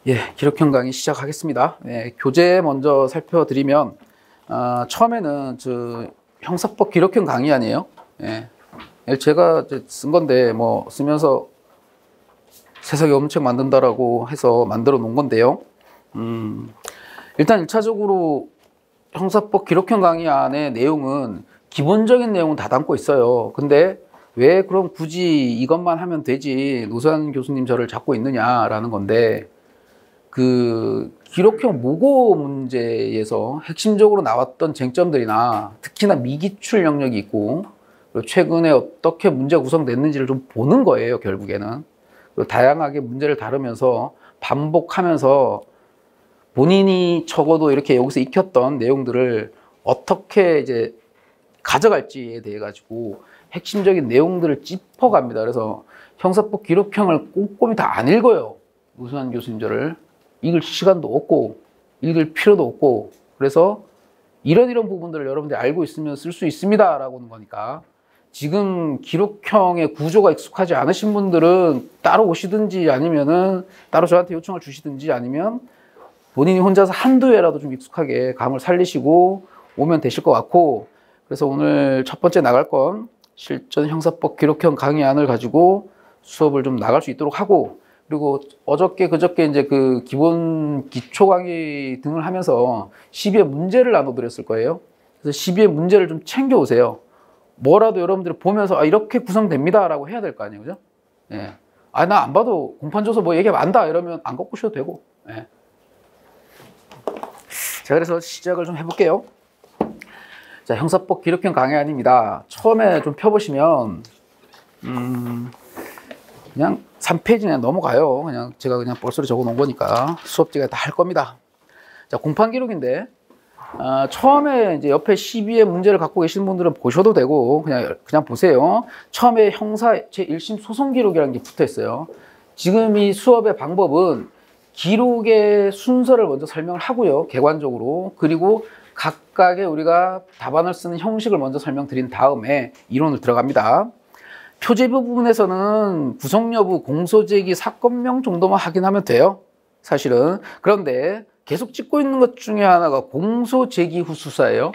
예, 기록형 강의 시작하겠습니다. 예, 교재 먼저 살펴드리면 처음에는 형사법 기록형 강의 아니에요. 예, 제가 쓴 건데 뭐 쓰면서 세상에 없는 책 만든다라고 해서 만들어 놓은 건데요. 일단 1차적으로 형사법 기록형 강의 안에 내용은 기본적인 내용은 다 담고 있어요. 근데 왜 그럼 굳이 이것만 하면 되지 노사연 교수님 저를 잡고 있느냐라는 건데, 그 기록형 모고 문제에서 핵심적으로 나왔던 쟁점들이나 특히나 미기출 영역이 있고, 그리고 최근에 어떻게 문제가 구성됐는지를 좀 보는 거예요, 결국에는. 그리고 다양하게 문제를 다루면서 반복하면서 본인이 적어도 이렇게 여기서 익혔던 내용들을 어떻게 이제 가져갈지에 대해 가지고 핵심적인 내용들을 짚어갑니다. 그래서 형사법 기록형을 꼼꼼히 다 안 읽어요, 노사연 교수님 저를. 읽을 시간도 없고 읽을 필요도 없고, 그래서 이런 부분들을 여러분들이 알고 있으면 쓸 수 있습니다 라고 하는 거니까, 지금 기록형의 구조가 익숙하지 않으신 분들은 따로 오시든지 아니면은 따로 저한테 요청을 주시든지, 아니면 본인이 혼자서 한두 회라도 좀 익숙하게 감을 살리시고 오면 되실 것 같고, 그래서 오늘 첫 번째 나갈 건 실전 형사법 기록형 강의안을 가지고 수업을 좀 나갈 수 있도록 하고, 그리고 어저께 그저께 이제 그 기본 기초 강의 등을 하면서 시비의 문제를 나눠드렸을 거예요. 그래서 시비의 문제를 좀 챙겨 오세요. 뭐라도 여러분들이 보면서 이렇게 구성됩니다 라고 해야 될 거 아니에요, 그죠? 예. 나 안 봐도 공판 줘서 뭐 얘기하면 안다 이러면 안 갖고 오셔도 되고. 예. 자, 그래서 시작을 좀 해볼게요. 자, 형사법 기록형 강의안입니다. 처음에 좀 펴보시면 그냥 3페이지 그냥 넘어가요. 그냥 제가 그냥 뻘소리 적어 놓은 거니까 수업지가 다 할 겁니다. 자, 공판 기록인데 처음에 이제 옆에 시비의 문제를 갖고 계신 분들은 보셔도 되고 그냥 보세요. 처음에 형사 제1심 소송 기록이라는 게 붙어 있어요. 지금 이 수업의 방법은 기록의 순서를 먼저 설명을 하고요, 객관적으로. 그리고 각각의 우리가 답안을 쓰는 형식을 먼저 설명드린 다음에 이론을 들어갑니다. 표제부 부분에서는 구성 여부, 공소제기, 사건명 정도만 확인하면 돼요, 사실은. 그런데 계속 찍고 있는 것 중에 하나가 공소제기 후 수사예요.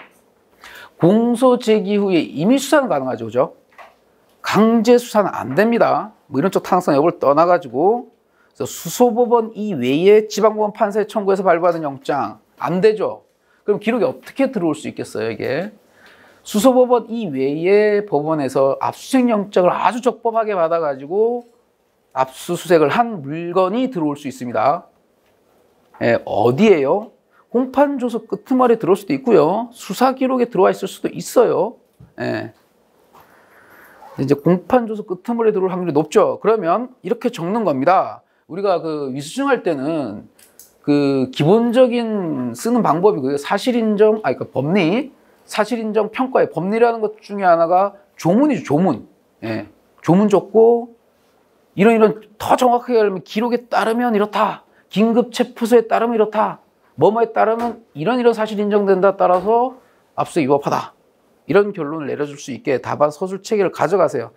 공소제기 후에 임의 수사는 가능하죠, 그죠? 강제 수사는 안 됩니다. 뭐 이런 쪽 타당성 여부를 떠나가지고. 그래서 수소법원 이외에 지방법원 판사에 청구해서 발부하는 영장 안 되죠. 그럼 기록이 어떻게 들어올 수 있겠어요, 이게? 수소법원 이외의 법원에서 압수수색 영장을 아주 적법하게 받아가지고 압수수색을 한 물건이 들어올 수 있습니다. 예, 어디에요? 공판조서 끄트머리에 들어올 수도 있고요, 수사기록에 들어와 있을 수도 있어요. 예. 이제 공판조서 끄트머리에 들어올 확률이 높죠. 그러면 이렇게 적는 겁니다. 우리가 그 위수증할 때는 그 기본적인 쓰는 방법이 그 사실인정, 그러니까 법리, 사실인정 평가의 법리라는 것 중에 하나가 조문이죠, 조문. 예. 조문 적고, 이런 더 정확하게 하려면 기록에 따르면 이렇다, 긴급체포서에 따르면 이렇다, 뭐뭐에 따르면 이런 사실이 인정된다, 따라서 압수수색 위법하다, 이런 결론을 내려줄 수 있게 답안 서술 체계를 가져가세요.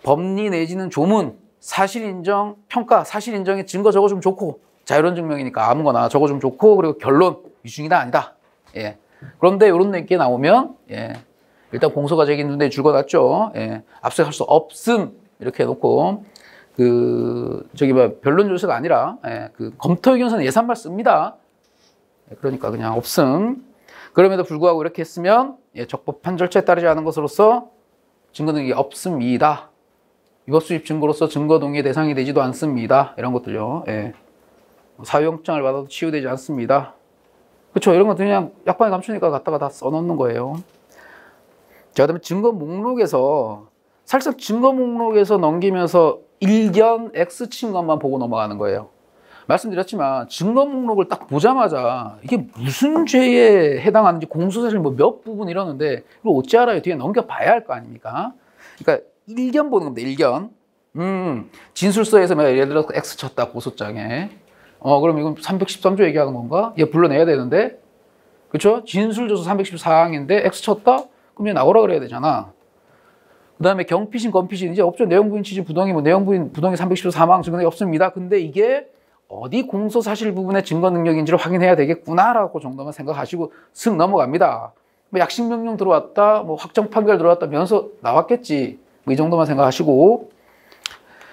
법리 내지는 조문, 사실인정 평가, 사실인정의 증거 적어주면 좋고, 자율원 증명이니까 아무거나 적어주면 좋고, 그리고 결론, 위증이다 아니다. 예. 그런데 이런 게 나오면, 예, 일단 공소가 제기했는데 줄거놨죠. 예, 압수할 수 없음 이렇게 해놓고, 변론 조서가 아니라, 예, 검토 의견서는 예산만 씁니다. 예, 그러니까 그냥 없음. 그럼에도 불구하고 이렇게 했으면, 예, 적법한 절차에 따르지 않은 것으로서 증거 등이 없습니다. 위법 수집 증거로서 증거 동의의 대상이 되지도 않습니다. 이런 것들요. 예. 사유영장을 받아도 치유되지 않습니다. 그렇죠. 이런 것도 그냥 약관에 감추니까 갖다가 다 써놓는 거예요. 자, 그다음에 증거 목록에서 사실상 증거 목록에서 넘기면서 일견 X 친 것만 보고 넘어가는 거예요. 말씀드렸지만 증거 목록을 딱 보자마자 이게 무슨 죄에 해당하는지 공소사실 뭐 몇 부분 이러는데 이걸 어찌 알아요? 뒤에 넘겨봐야 할 거 아닙니까? 그러니까 일견 보는 겁니다. 일견. 진술서에서 예를 들어서 X 쳤다, 고소장에. 그럼 이건 313조 얘기하는 건가? 얘 불러내야 되는데, 그쵸? 진술조서 314항인데 X 쳤다? 그럼 얘 나오라 그래야 되잖아. 그 다음에 경피신, 건피신, 이제 없죠. 내용부인 취지 부동의, 내용부인 부동의 314항 증거가 없습니다. 근데 이게 어디 공소 사실 부분의 증거 능력인지를 확인해야 되겠구나라고 정도만 생각하시고 슥 넘어갑니다. 뭐 약식 명령 들어왔다, 뭐 확정 판결 들어왔다, 면서 나왔겠지. 뭐 이 정도만 생각하시고.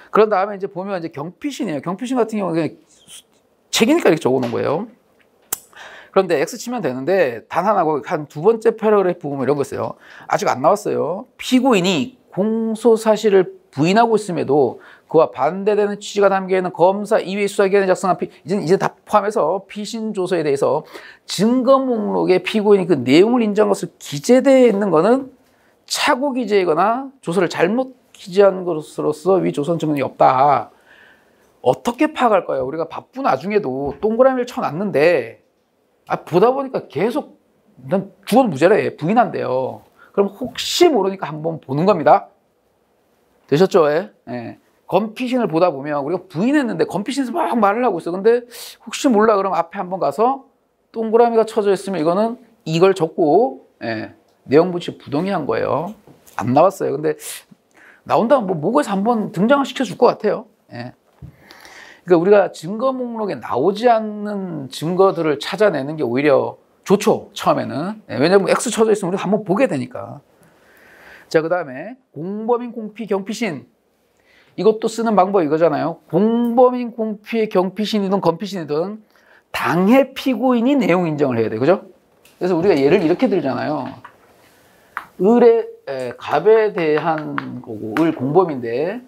그런 다음에 이제 보면 이제 경피신이에요. 경피신 같은 경우는 그냥 책이니까 이렇게 적어 놓은 거예요. 그런데 X 치면 되는데 단 하나고 한 두 번째 패러그래프 보면 이런 거 있어요. 아직 안 나왔어요. 피고인이 공소 사실을 부인하고 있음에도 그와 반대되는 취지가 담겨있는 검사 이외의 수사기관에 작성한 이제 다 포함해서 피신 조서에 대해서 증거 목록에 피고인이 그 내용을 인정한 것을 기재되어 있는 것은 착오 기재이거나 조서를 잘못 기재한 것으로서 위 조선 증언이 없다. 어떻게 파악할까요? 우리가 바쁜 와중에도 동그라미를 쳐놨는데 보다 보니까 계속 난 죽어도 무죄래 부인한대요. 그럼 혹시 모르니까 한번 보는 겁니다. 되셨죠? 예. 예. 건피신을 보다 보면 우리가 부인했는데 건피신에서 막 말을 하고 있어. 근데 혹시 몰라 그럼 앞에 한번 가서 동그라미가 쳐져 있으면 이거는 이걸 적고 예. 내용 부치 부동의한 거예요. 안 나왔어요. 근데 나온다면 뭐 모고에서 한번 등장을 시켜줄 것 같아요. 예. 그러니까 우리가 증거 목록에 나오지 않는 증거들을 찾아내는 게 오히려 좋죠. 처음에는. 예. 왜냐면 X 쳐져 있으면 우리가 한번 보게 되니까. 자, 그 다음에 공범인 공피 경피신. 이것도 쓰는 방법이 이거잖아요. 공범인 공피의 경피신이든 건피신이든 당해 피고인이 내용 인정을 해야 돼요. 그죠? 그래서 우리가 예를 이렇게 들잖아요. 갑에 대한 거고, 을 공범인데,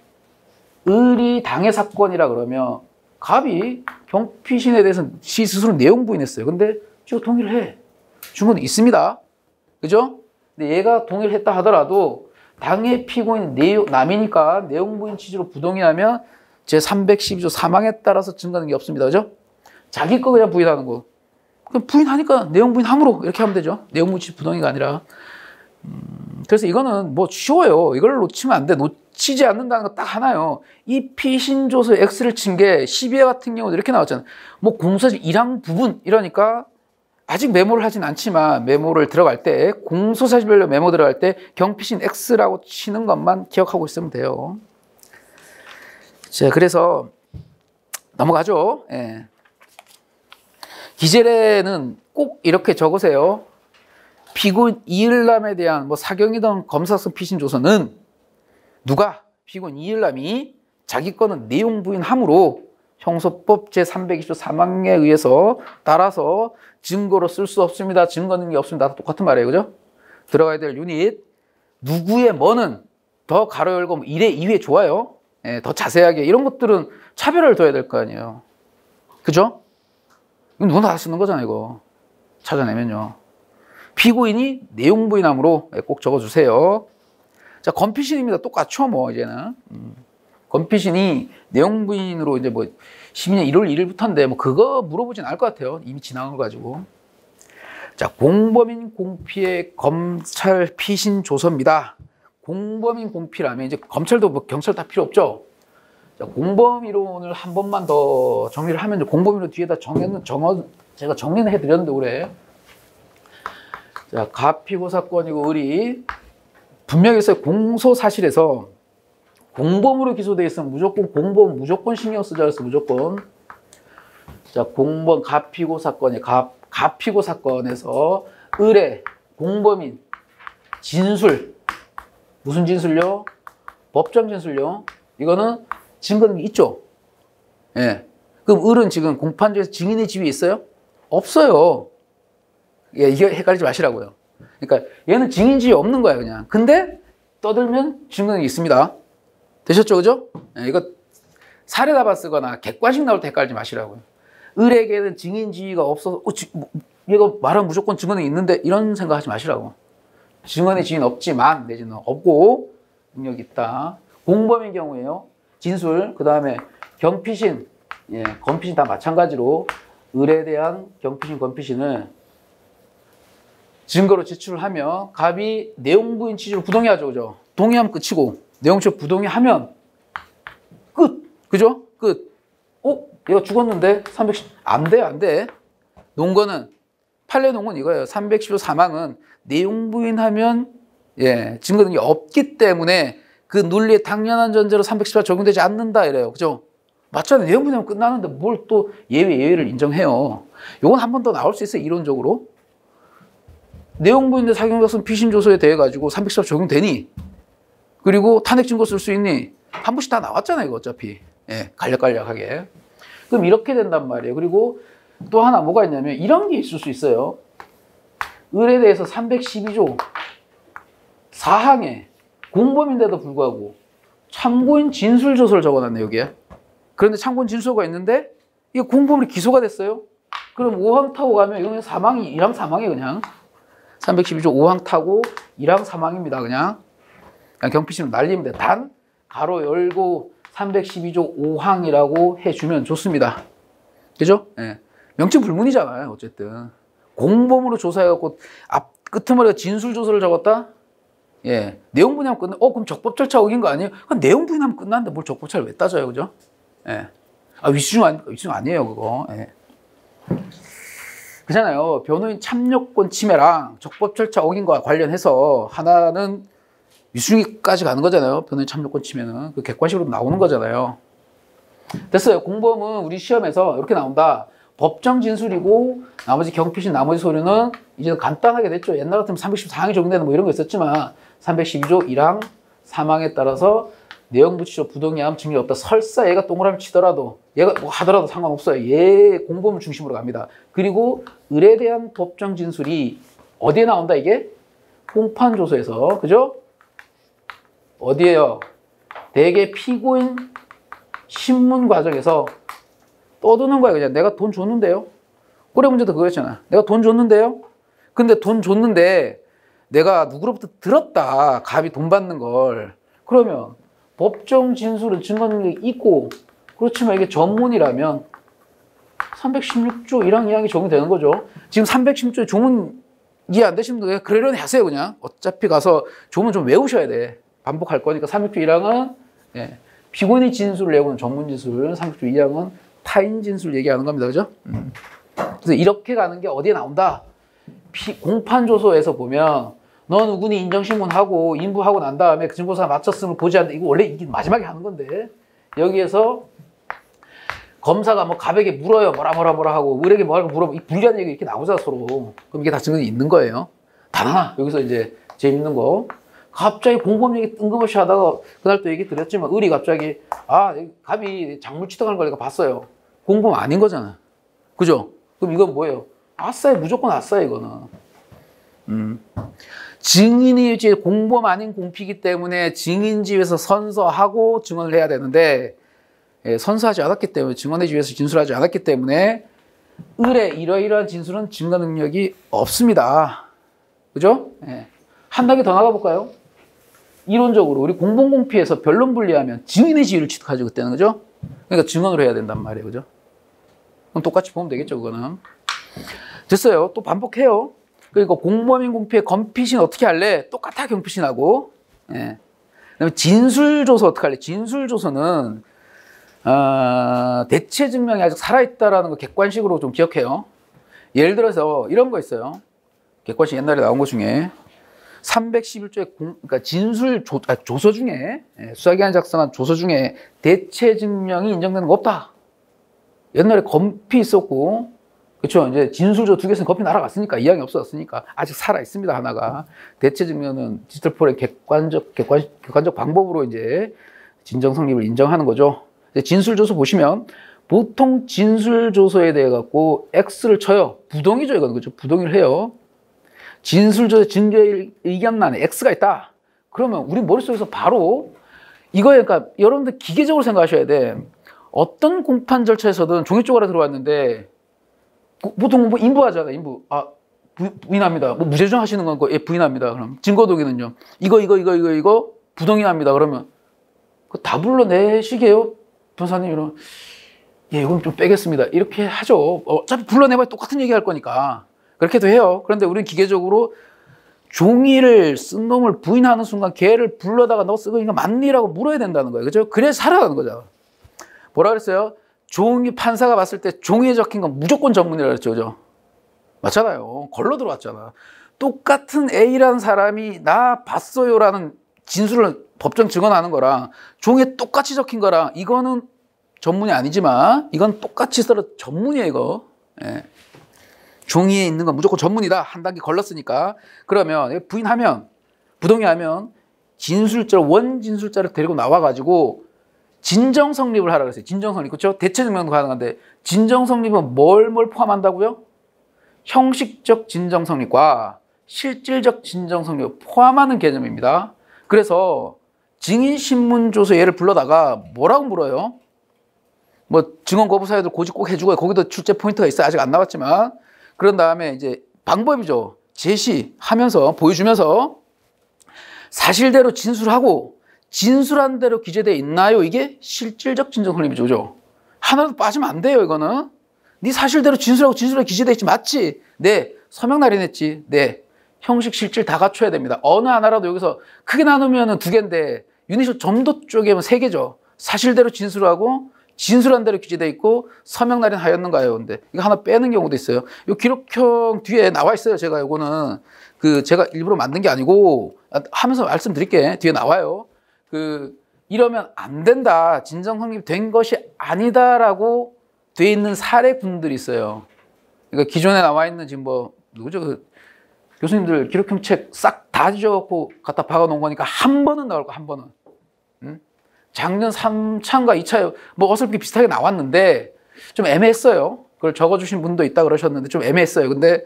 을이 당해 사건이라 그러면 갑이 경피신에 대해서 시 스스로 내용 부인했어요. 근데 지금 동의를 해. 증거는 있습니다. 그죠? 근데 얘가 동의를 했다 하더라도 당해 피고인 남이니까 내용 부인 취지로 부동의하면 제312조 사망에 따라서 증거는 게 없습니다. 그죠? 자기 거 그냥 부인하는 거. 그럼 부인하니까 내용 부인함으로 이렇게 하면 되죠. 내용 부인 취지 부동의가 아니라. 그래서 이거는 뭐 쉬워요. 이걸 놓치면 안 돼. 놓치지 않는다는 거 딱 하나요. 이 피신조서 X를 친 게 12회 같은 경우도 이렇게 나왔잖아요. 뭐 공소사실 1항 부분 이러니까 아직 메모를 하진 않지만 메모를 들어갈 때 공소사실별로 메모 들어갈 때 경피신 X라고 치는 것만 기억하고 있으면 돼요. 자, 그래서 넘어가죠. 예. 기재례는 꼭 이렇게 적으세요. 피고인 이을남에 대한 뭐 사경이든 검사성 피신 조서는 누가 피고인 이을남이 자기 거는 내용 부인함으로 형소법 제320조 3항에 의해서 따라서 증거로 쓸 수 없습니다. 증거 능력이 없습니다. 다 똑같은 말이에요. 그죠? 들어가야 될 유닛. 누구의 뭐는 더 가로 열고 1회, 2회 좋아요. 예, 더 자세하게. 이런 것들은 차별을 둬야 될 거 아니에요. 그죠? 이거 누구나 다 쓰는 거잖아요. 이거. 찾아내면요. 피고인이 내용 부인함으로 꼭 적어주세요. 자, 건피신입니다. 똑같죠, 뭐, 이제는. 건피신이 내용 부인으로 이제 뭐 12년 1월 1일부터인데 뭐 그거 물어보진 않을 것 같아요. 이미 지나간 거 가지고. 자, 공범인 공피의 검찰 피신 조서입니다. 공범인 공피라면 이제 검찰도 뭐 경찰 다 필요 없죠. 자, 공범이론을 한 번만 더 정리를 하면 공범이론 뒤에다 제가 정리는 해드렸는데 올해. 자, 가피고 사건이고 을이 분명히 있어요. 공소 사실에서 공범으로 기소되어 있으면 무조건 공범 무조건 신경 쓰자 그랬어. 무조건. 자, 공범 가피고 사건에 가피고 사건에서 을의 공범인 진술 무슨 진술요? 법정 진술요. 이거는 증거는 있죠. 예. 그럼 을은 지금 공판조에서 증인의 지위 있어요? 없어요. 예, 이게 헷갈리지 마시라고요. 그러니까 얘는 증인 지위 없는 거야 그냥. 근데 떠들면 증거는 있습니다. 되셨죠, 그죠? 예, 이거 사례답안 쓰거나 객관식 나올 때 헷갈리지 마시라고요. 을에게는 증인 지위가 없어서 얘가 말하면 무조건 증거는 있는데 이런 생각하지 마시라고. 증언의 지위는 없지만 내지는 없고 능력이 있다. 공범인 경우에요. 진술, 그 다음에 경피신, 예, 건피신 다 마찬가지로 을에 대한 경피신, 건피신을 증거로 제출을 하면 갑이 내용 부인 취지로 부동의하죠, 그죠? 동의하면 끝이고 내용 취지로 부동의하면 끝, 그죠? 끝. 얘가 죽었는데 310 안 돼, 안 돼. 논거는 판례 논건 이거예요. 310조 사망은 내용 부인하면 예, 증거 능력이 없기 때문에 그 논리의 당연한 전제로 310조 적용되지 않는다 이래요, 그죠? 맞잖아요. 내용 분야면 끝나는데 뭘 또 예외를 인정해요. 요건 한 번 더 나올 수 있어요. 이론적으로. 내용 부인의 사경작성 피신 조서에 대해 가지고 314 적용되니? 그리고 탄핵 증거 쓸 수 있니? 한 번씩 다 나왔잖아요. 이거 어차피. 예, 간략간략하게. 그럼 이렇게 된단 말이에요. 그리고 또 하나 뭐가 있냐면 이런 게 있을 수 있어요. 을에 대해서 312조 4항에 공범인데도 불구하고 참고인 진술조서를 적어놨네, 여기에. 그런데 참고인 진술서가 있는데 이게 공범이 기소가 됐어요. 그럼 5항 타고 가면 이거는 사망이 1항 사망이에요, 그냥. 312조 5항 타고 1항 사망입니다, 그냥 경피심은 날리면 돼. 단 가로 열고 312조 5항이라고 해주면 좋습니다. 그죠? 예. 명칭 불문이잖아요, 어쨌든. 공범으로 조사해갖고 앞 끄트머리가 진술조서를 적었다? 예. 내용 부인하면 끝나. 그럼 적법 절차 어긴 거 아니에요? 내용 부인하면 끝났는데 뭘 적법 절차를 왜 따져요, 그죠? 예. 위증 아니에요, 그거. 예. 그잖아요. 변호인 참여권 침해랑 적법 절차 어긴 거와 관련해서 하나는 위증까지 가는 거잖아요. 변호인 참여권 침해는. 그 객관식으로 나오는 거잖아요. 됐어요. 공범은 우리 시험에서 이렇게 나온다. 법정 진술이고 나머지 경피신 나머지 서류는 이제 간단하게 됐죠. 옛날 같으면 314항이 적용되는 뭐 이런 거 있었지만 312조 1항 3항에 따라서 내용 부치적 부동의함 증거 없다. 설사 얘가 동그라미 치더라도 얘가 뭐 하더라도 상관없어요. 얘 공범을 중심으로 갑니다. 그리고 을에 대한 법정 진술이 어디에 나온다 이게? 공판조서에서. 그죠? 어디에요? 대개 피고인 신문 과정에서 떠드는 거야. 그냥 내가 돈 줬는데요. 꼬레 문제도 그거였잖아. 내가 돈 줬는데요. 근데 돈 줬는데 내가 누구로부터 들었다. 갑이 돈 받는 걸. 그러면 법정 진술은 증거 능력이 있고 그렇지만 이게 전문이라면 316조 1항 2항이 적용되는 거죠. 지금 316조의 조문 이해 안 되시는 분들 그러려니 하세요. 그냥 어차피 가서 조문 좀 외우셔야 돼. 반복할 거니까 316조 1항은 예, 피고인이 진술을 내고는 전문 진술, 316조 2항은 타인 진술 얘기하는 겁니다. 그죠? 그래서 이렇게 가는 게 어디에 나온다? 공판조서에서 보면 너 누구니 인정신문하고 인부하고 난 다음에 그 증거사 맞췄음을 보지 않는다. 이거 원래 이게 마지막에 하는 건데 여기에서 검사가 뭐 갑에게 물어요. 뭐라 하고 을에게 뭐라고 물어보고 불리한 얘기 이렇게 나오자 서로. 그럼 이게 다 증거는 있는 거예요. 단 하나 여기서 이제 재밌는 거. 갑자기 공범 얘기 뜬금없이 하다가 그날 또 얘기 드렸지만 을이 갑자기 갑이 작물 취득하는 걸 내가 봤어요. 공범 아닌 거잖아. 그죠? 그럼 이건 뭐예요? 아싸요. 무조건 아싸요, 이거는. 증인이 이제 공범 아닌 공피이기 때문에 증인지에서 선서하고 증언을 해야 되는데 선서하지 않았기 때문에 증언의 지위에서 진술하지 않았기 때문에 을의 이러이러한 진술은 증거 능력이 없습니다. 그죠? 예. 한 단계 더 나가볼까요? 이론적으로 우리 공범공피에서 변론 분리하면 증인의 지위를 취득하죠. 그때는. 그죠? 그러니까 증언을 해야 된단 말이에요. 그죠? 그럼 똑같이 보면 되겠죠. 그거는. 됐어요. 또 반복해요. 그리고 공범인 공피의 건피신 어떻게 할래? 똑같아 경피신하고. 예. 그다음에 진술조서 어떻게 할래? 진술조서는 대체 증명이 아직 살아있다라는 거 객관식으로 좀 기억해요. 예를 들어서 이런 거 있어요. 객관식 옛날에 나온 것 중에 311조의 그러니까 조서 중에 수사기관이 작성한 조서 중에 대체 증명이 인정되는 거 없다. 옛날에 건피 있었고, 그렇죠. 이제 진술조 두 개 있으면 건피 날아갔으니까 이항이 없어졌으니까 아직 살아 있습니다. 하나가 대체 증명은 디지털 폴의 객관적 방법으로 이제 진정 성립을 인정하는 거죠. 진술조서 보시면 보통 진술조서에 대해 갖고 X를 쳐요. 부동이죠, 이건. 그죠? 부동의를 해요. 진술조서 증거의 의견란에 X가 있다. 그러면 우리 머릿속에서 바로 이거에 그러니까 여러분들 기계적으로 생각하셔야 돼. 어떤 공판 절차에서든 종이 쪼가리 들어왔는데 보통 뭐 인부하잖아. 인부. 부인합니다. 뭐 무죄주장 하시는 건 예, 부인합니다. 그럼 증거동의는요. 이거 부동의합니다. 그러면 다 불러내시게요? 변호사님 이러면 예, 이건 좀 빼겠습니다. 이렇게 하죠. 어차피 불러내봐야 똑같은 얘기 할 거니까. 그렇게도 해요. 그런데 우리는 기계적으로 종이를 쓴 놈을 부인하는 순간 걔를 불러다가 너 쓰고 이거 맞니라고 물어야 된다는 거예요. 그죠? 그래서 살아가는 거잖아. 뭐라 그랬어요? 판사가 봤을 때 종이에 적힌 건 무조건 전문이라고 그랬죠. 그죠? 맞잖아요. 걸러 들어왔잖아. 똑같은 A라는 사람이 나 봤어요라는 진술을 법정 증언하는 거랑 종이에 똑같이 적힌 거랑 이거는 전문이 아니지만 이건 똑같이 써도 전문이에요, 이거. 예. 종이에 있는 건 무조건 전문이다. 한 단계 걸렀으니까. 그러면 부인하면, 부동의하면 진술자를, 원진술자를 데리고 나와가지고 진정성립을 하라 그랬어요. 진정성립. 그렇죠? 대체증명도 가능한데 진정성립은 뭘 포함한다고요? 형식적 진정성립과 실질적 진정성립을 포함하는 개념입니다. 그래서 증인신문조서 얘를 불러다가 뭐라고 물어요? 뭐 증언 거부 사유들 고지 꼭 해주고 거기도 출제 포인트가 있어요. 아직 안 나왔지만. 그런 다음에 이제 방법이죠. 제시하면서 보여주면서 사실대로 진술하고 진술한 대로 기재되어 있나요? 이게 실질적 진정성립이죠. 그죠? 하나도 빠지면 안 돼요. 이거는. 네 사실대로 진술하고 진술에 기재되어 있지 맞지? 네. 서명 날인했지? 네. 형식 실질 다 갖춰야 됩니다. 어느 하나라도 여기서 크게 나누면 두 개인데 유니쇼 점도 쪽에 3개죠. 사실대로 진술하고 진술한 대로 기재되어 있고 서명 날인하였는가요? 근데 이거 하나 빼는 경우도 있어요. 이 기록형 뒤에 나와 있어요. 제가 이거는 제가 일부러 만든 게 아니고 하면서 말씀드릴게. 뒤에 나와요. 이러면 안 된다. 진정성립된 것이 아니다라고 돼 있는 사례군들이 있어요. 그러니까 기존에 나와 있는 지금 누구죠? 교수님들 기록형 책 싹 다 뒤져갖고 갖다 박아놓은 거니까 한 번은 나올 거야, 한 번은. 응? 작년 3차인가 2차에 어설프게 비슷하게 나왔는데 좀 애매했어요. 그걸 적어주신 분도 있다 그러셨는데 좀 애매했어요. 근데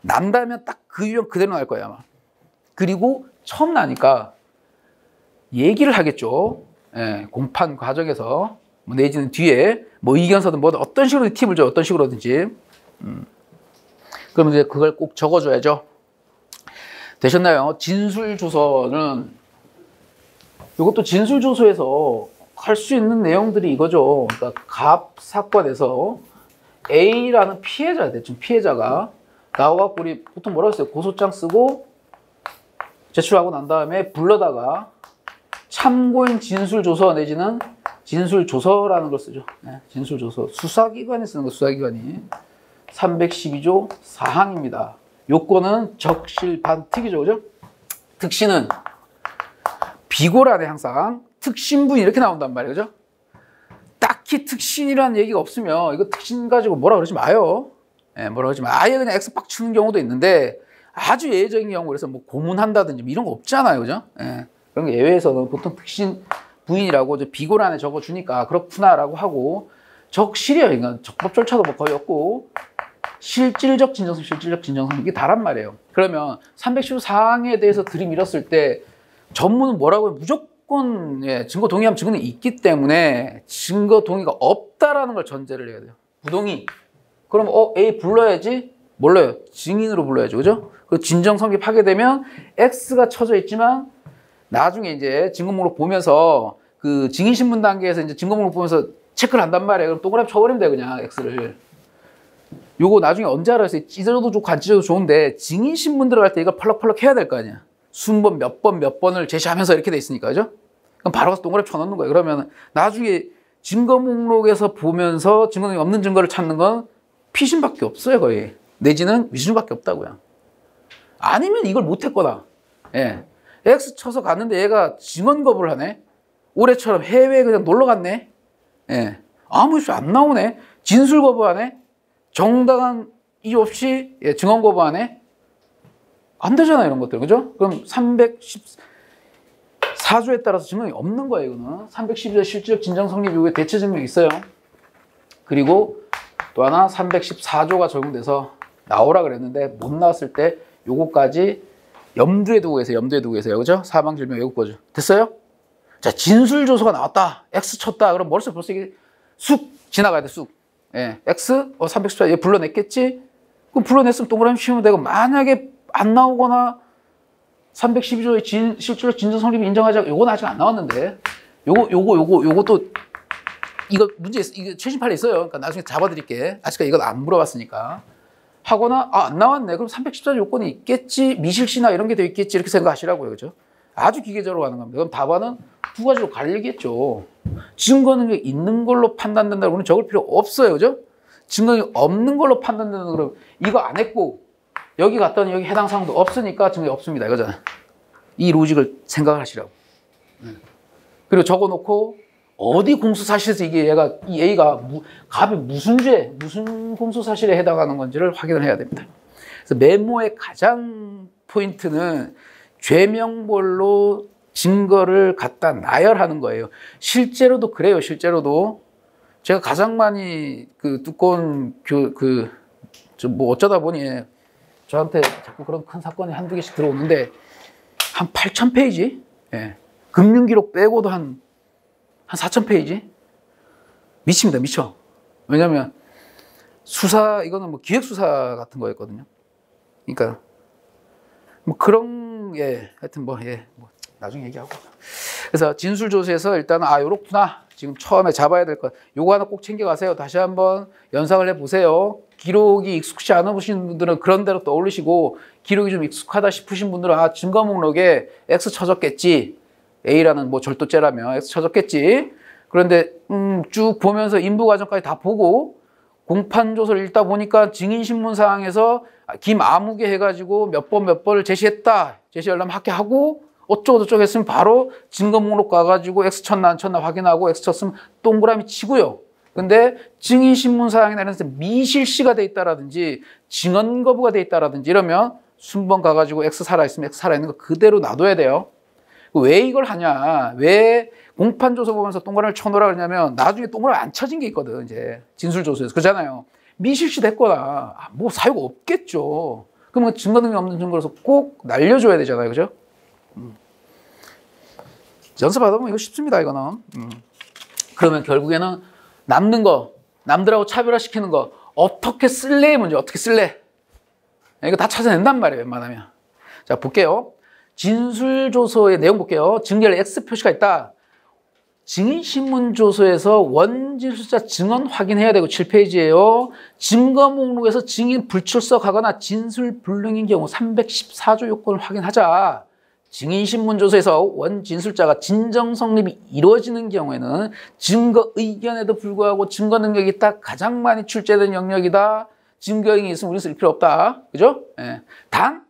난다면 딱 그 유형 그대로 나올 거예요, 아마. 그리고 처음 나니까 얘기를 하겠죠. 예, 공판 과정에서 내지는 뒤에 이견서든 뭐든 어떤 식으로 팁을 줘요. 어떤 식으로든지. 그럼 이제 그걸 꼭 적어줘야죠. 되셨나요? 진술조서는 이것도 진술조서에서 할 수 있는 내용들이 이거죠. 그러니까 갑 사건에서 A라는 피해자야 돼. 지금 피해자가 나와갖고 우리 보통 뭐라고 했어요? 고소장 쓰고 제출하고 난 다음에 불러다가 참고인 진술조서 내지는 진술조서라는 걸 쓰죠. 네, 진술조서. 수사기관이 쓰는 거, 수사기관이. 312조 4항입니다. 요건은 적실반특이죠. 그죠? 특신은 비고란에 항상 특신분이 이렇게 나온단 말이에요. 그죠? 딱히 특신이라는 얘기가 없으면 이거 특신 가지고 뭐라 그러지 마요. 예, 뭐라 그러지 마. 아예 그냥 X박 치는 경우도 있는데 아주 예외적인 경우 그래서 고문한다든지 이런 거 없잖아요. 그죠? 예, 그런 게 예외에서는 보통 특신 부인이라고 비고란에 적어주니까 그렇구나라고 하고 적실이에요. 그러니까 적법 절차도 거의 없고 실질적 진정성 이게 다란 말이에요. 그러면 314항에 대해서 들이밀었을 때 전문은 뭐라고 해요? 무조건 증거 동의하면 증거는 있기 때문에 증거 동의가 없다라는 걸 전제를 해야 돼요. 부동의. 그럼 A 불러야지. 몰라요. 증인으로 불러야죠. 그죠? 그 진정 성립하게 되면 X가 쳐져 있지만 나중에 이제 증거목록 보면서 그 증인신문 단계에서 이제 증거목록 보면서 체크를 한단 말이에요. 그럼 동그라미 쳐버리면 돼요. 그냥 X를. 요거 나중에 언제 알아서 찢어도 좋고 안 찢어도 좋은데 증인신문 들어갈 때 이걸 펄럭펄럭 해야 될 거 아니야. 순번 몇 번을 제시하면서 이렇게 돼 있으니까. 그죠? 그럼 바로 가서 동그라미 쳐넣는 거예요. 그러면 나중에 증거목록에서 보면서 증거는 없는 증거를 찾는 건 피신밖에 없어요. 거의. 내지는 위증밖에 없다고요. 아니면 이걸 못했거나 예. X 쳐서 갔는데 얘가 증언 거부를 하네. 올해처럼 해외에 그냥 놀러 갔네. 예. 아무 이슈 안 나오네. 진술 거부하네. 정당한 이유 없이 증언 거부하네. 안 되잖아요, 이런 것들. 그죠? 그럼 314조에 따라서 증언이 없는 거예요, 이거는. 312조 실질적 진정 성립 이후에 대체 증명이 있어요. 그리고 또 하나 314조가 적용돼서 나오라 그랬는데 못 나왔을 때 요거까지 염두에 두고 계세요. 그죠? 사망질병 예고거죠. 됐어요? 자, 진술조서가 나왔다. X 쳤다. 그럼 머릿속에 벌써 이게 쑥 지나가야 돼, 쑥. 예. X, 314, 얘 불러냈겠지? 그럼 불러냈으면 동그라미 치우면 되고, 만약에 안 나오거나 312조의 실질적 진정 성립이 인정하지 않고, 요건 아직 안 나왔는데, 요것도, 이거 문제, 이거 최신 판례 있어요. 그러니까 나중에 잡아드릴게. 아직까지 이건 안 물어봤으니까. 하거나, 안 나왔네. 그럼 314조 요건이 있겠지, 미실시나 이런 게 돼 있겠지, 이렇게 생각하시라고요. 그죠? 아주 기계적으로 가는 겁니다. 그럼 답안은 두 가지로 갈리겠죠. 증거는 있는 걸로 판단된다고 그러면 적을 필요 없어요. 그죠? 증거가 없는 걸로 판단된다고 그러면 이거 안 했고, 여기 갔더니 여기 해당 사항도 없으니까 증거가 없습니다. 이거잖아요. 이 로직을 생각하시라고. 그리고 적어놓고, 어디 공수사실에서 이게 이 A가 갑이 무슨 죄, 무슨 공수사실에 해당하는 건지를 확인을 해야 됩니다. 그래서 메모의 가장 포인트는 죄명벌로 증거를 갖다 나열하는 거예요. 실제로도 그래요. 실제로도 제가 가장 많이 그 두꺼운 뭐 어쩌다 보니 저한테 자꾸 그런 큰 사건이 한두 개씩 들어오는데 한 8,000페이지? 예. 금융기록 빼고도 한 4,000페이지? 미칩니다. 미쳐. 왜냐면 이거는 뭐 기획수사 같은 거였거든요. 그러니까 뭐 그런 게 하여튼 뭐 나중에 얘기하고. 그래서 진술조서에서 일단 요렇구나. 지금 처음에 잡아야 될 것. 요거 하나 꼭 챙겨가세요. 다시 한번 연상을 해보세요. 기록이 익숙치 않으신 분들은 그런 대로 떠올리시고, 기록이 좀 익숙하다 싶으신 분들은 증거 목록에 X 쳐졌겠지. A라는 뭐 절도죄라면 X 쳐졌겠지. 그런데 쭉 보면서 인부 과정까지 다 보고 공판조서를 읽다 보니까 증인신문사항에서 김아무개 해가지고 몇 번을 제시했다. 제시하려면 학회하고 어쩌고저쩌고 했으면 바로 증거 목록 가가지고 X 쳤나 안 쳤나 확인하고 X 쳤으면 동그라미 치고요. 근데 증인신문사항에 대해서 미실시가 돼 있다라든지 증언 거부가 돼 있다라든지 이러면 순번 가가지고 X 살아있으면 X 살아있는 거 그대로 놔둬야 돼요. 왜 이걸 하냐? 왜 공판조서 보면서 동그라미를 쳐놓으라 그러냐면 나중에 동그라미 안 쳐진 게 있거든. 이제 진술조서에서. 그렇잖아요. 미실시 됐거나 뭐 사유가 없겠죠. 그러면 증거 능력 없는 증거로서 꼭 날려줘야 되잖아요. 그죠? 연습하다 보면 이거 쉽습니다. 이거는. 그러면 결국에는 남는 거, 남들하고 차별화시키는 거 어떻게 쓸래의 문제. 어떻게 쓸래? 이거 다 찾아낸단 말이에요. 웬만하면. 자, 볼게요. 진술조서의 내용 볼게요. 증결 X 표시가 있다. 증인신문조서에서 원진술자 증언 확인해야 되고 7페이지예요. 증거 목록에서 증인 불출석하거나 진술 불능인 경우 314조 요건을 확인하자. 증인신문조서에서 원진술자가 진정 성립이 이루어지는 경우에는 증거 의견에도 불구하고 증거 능력이 있다. 가장 많이 출제된 영역이다. 증거 의견이 있으면 우리는 쓸 필요 없다. 그죠? 예. 단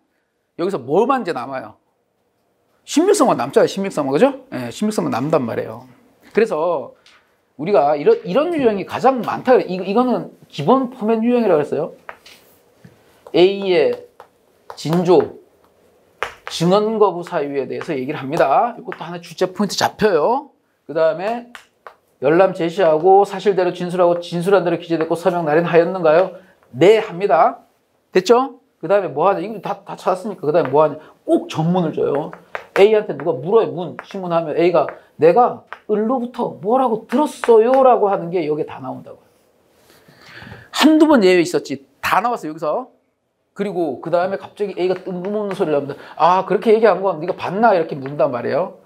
여기서 뭐만 이제 남아요? 신빙성만 남잖아요. 신빙성만. 그죠? 예, 신빙성만 남단 말이에요. 그래서 우리가 이런 유형이 가장 많다. 이거는 기본 포맷 유형이라고 했어요. A의 진조, 증언 거부 사유에 대해서 얘기를 합니다. 이것도 하나 출제 포인트 잡혀요. 그 다음에 열람 제시하고 사실대로 진술하고 진술한 대로 기재됐고 서명 날인하였는가요? 네, 합니다. 됐죠? 그 다음에 뭐 하냐? 이거 다 찾았으니까 그 다음에 뭐 하냐? 꼭 전문을 줘요. A한테 누가 물어요. 신문하면 A가 내가 을로부터 뭐라고 들었어요? 라고 하는 게 여기에 다 나온다고요. 한두 번 예외 있었지. 다 나왔어요. 여기서. 그리고 그 다음에 갑자기 A가 뜬금없는 소리를 합니다. 그렇게 얘기한 건 네가 봤나? 이렇게 묻는단 말이에요.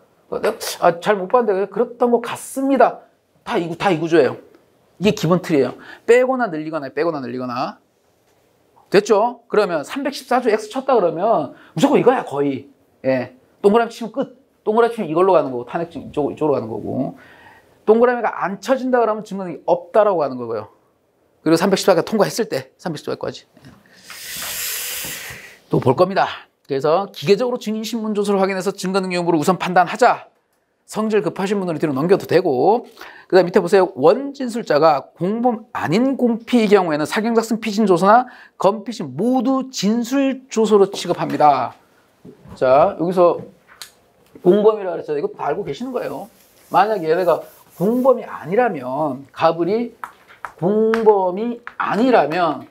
잘 못 봤는데 그랬던 것 같습니다. 다 이 구조예요. 이게 기본 틀이에요. 빼거나 늘리거나. 됐죠? 그러면 314조 X 쳤다 그러면 무조건 이거야, 거의. 예. 동그라미 치면 끝. 동그라미 치면 이걸로 가는 거고, 탄핵증 이쪽으로 가는 거고. 동그라미가 안 쳐진다 그러면 증거능이 없다라고 하는 거고요. 그리고 314가 통과했을 때, 314까지. 또 볼 겁니다. 그래서 기계적으로 증인신문조서를 확인해서 증거능력 여부를 우선 판단하자. 성질 급하신 분들은 뒤로 넘겨도 되고. 그 다음 밑에 보세요. 원진술자가 공범 아닌 공피의 경우에는 사경작성 피신조서나 건피신 모두 진술조서로 취급합니다. 자, 여기서 공범이라고 그랬잖아요. 이것도 다 알고 계시는 거예요. 만약에 얘네가 공범이 아니라면, 가불이 공범이 아니라면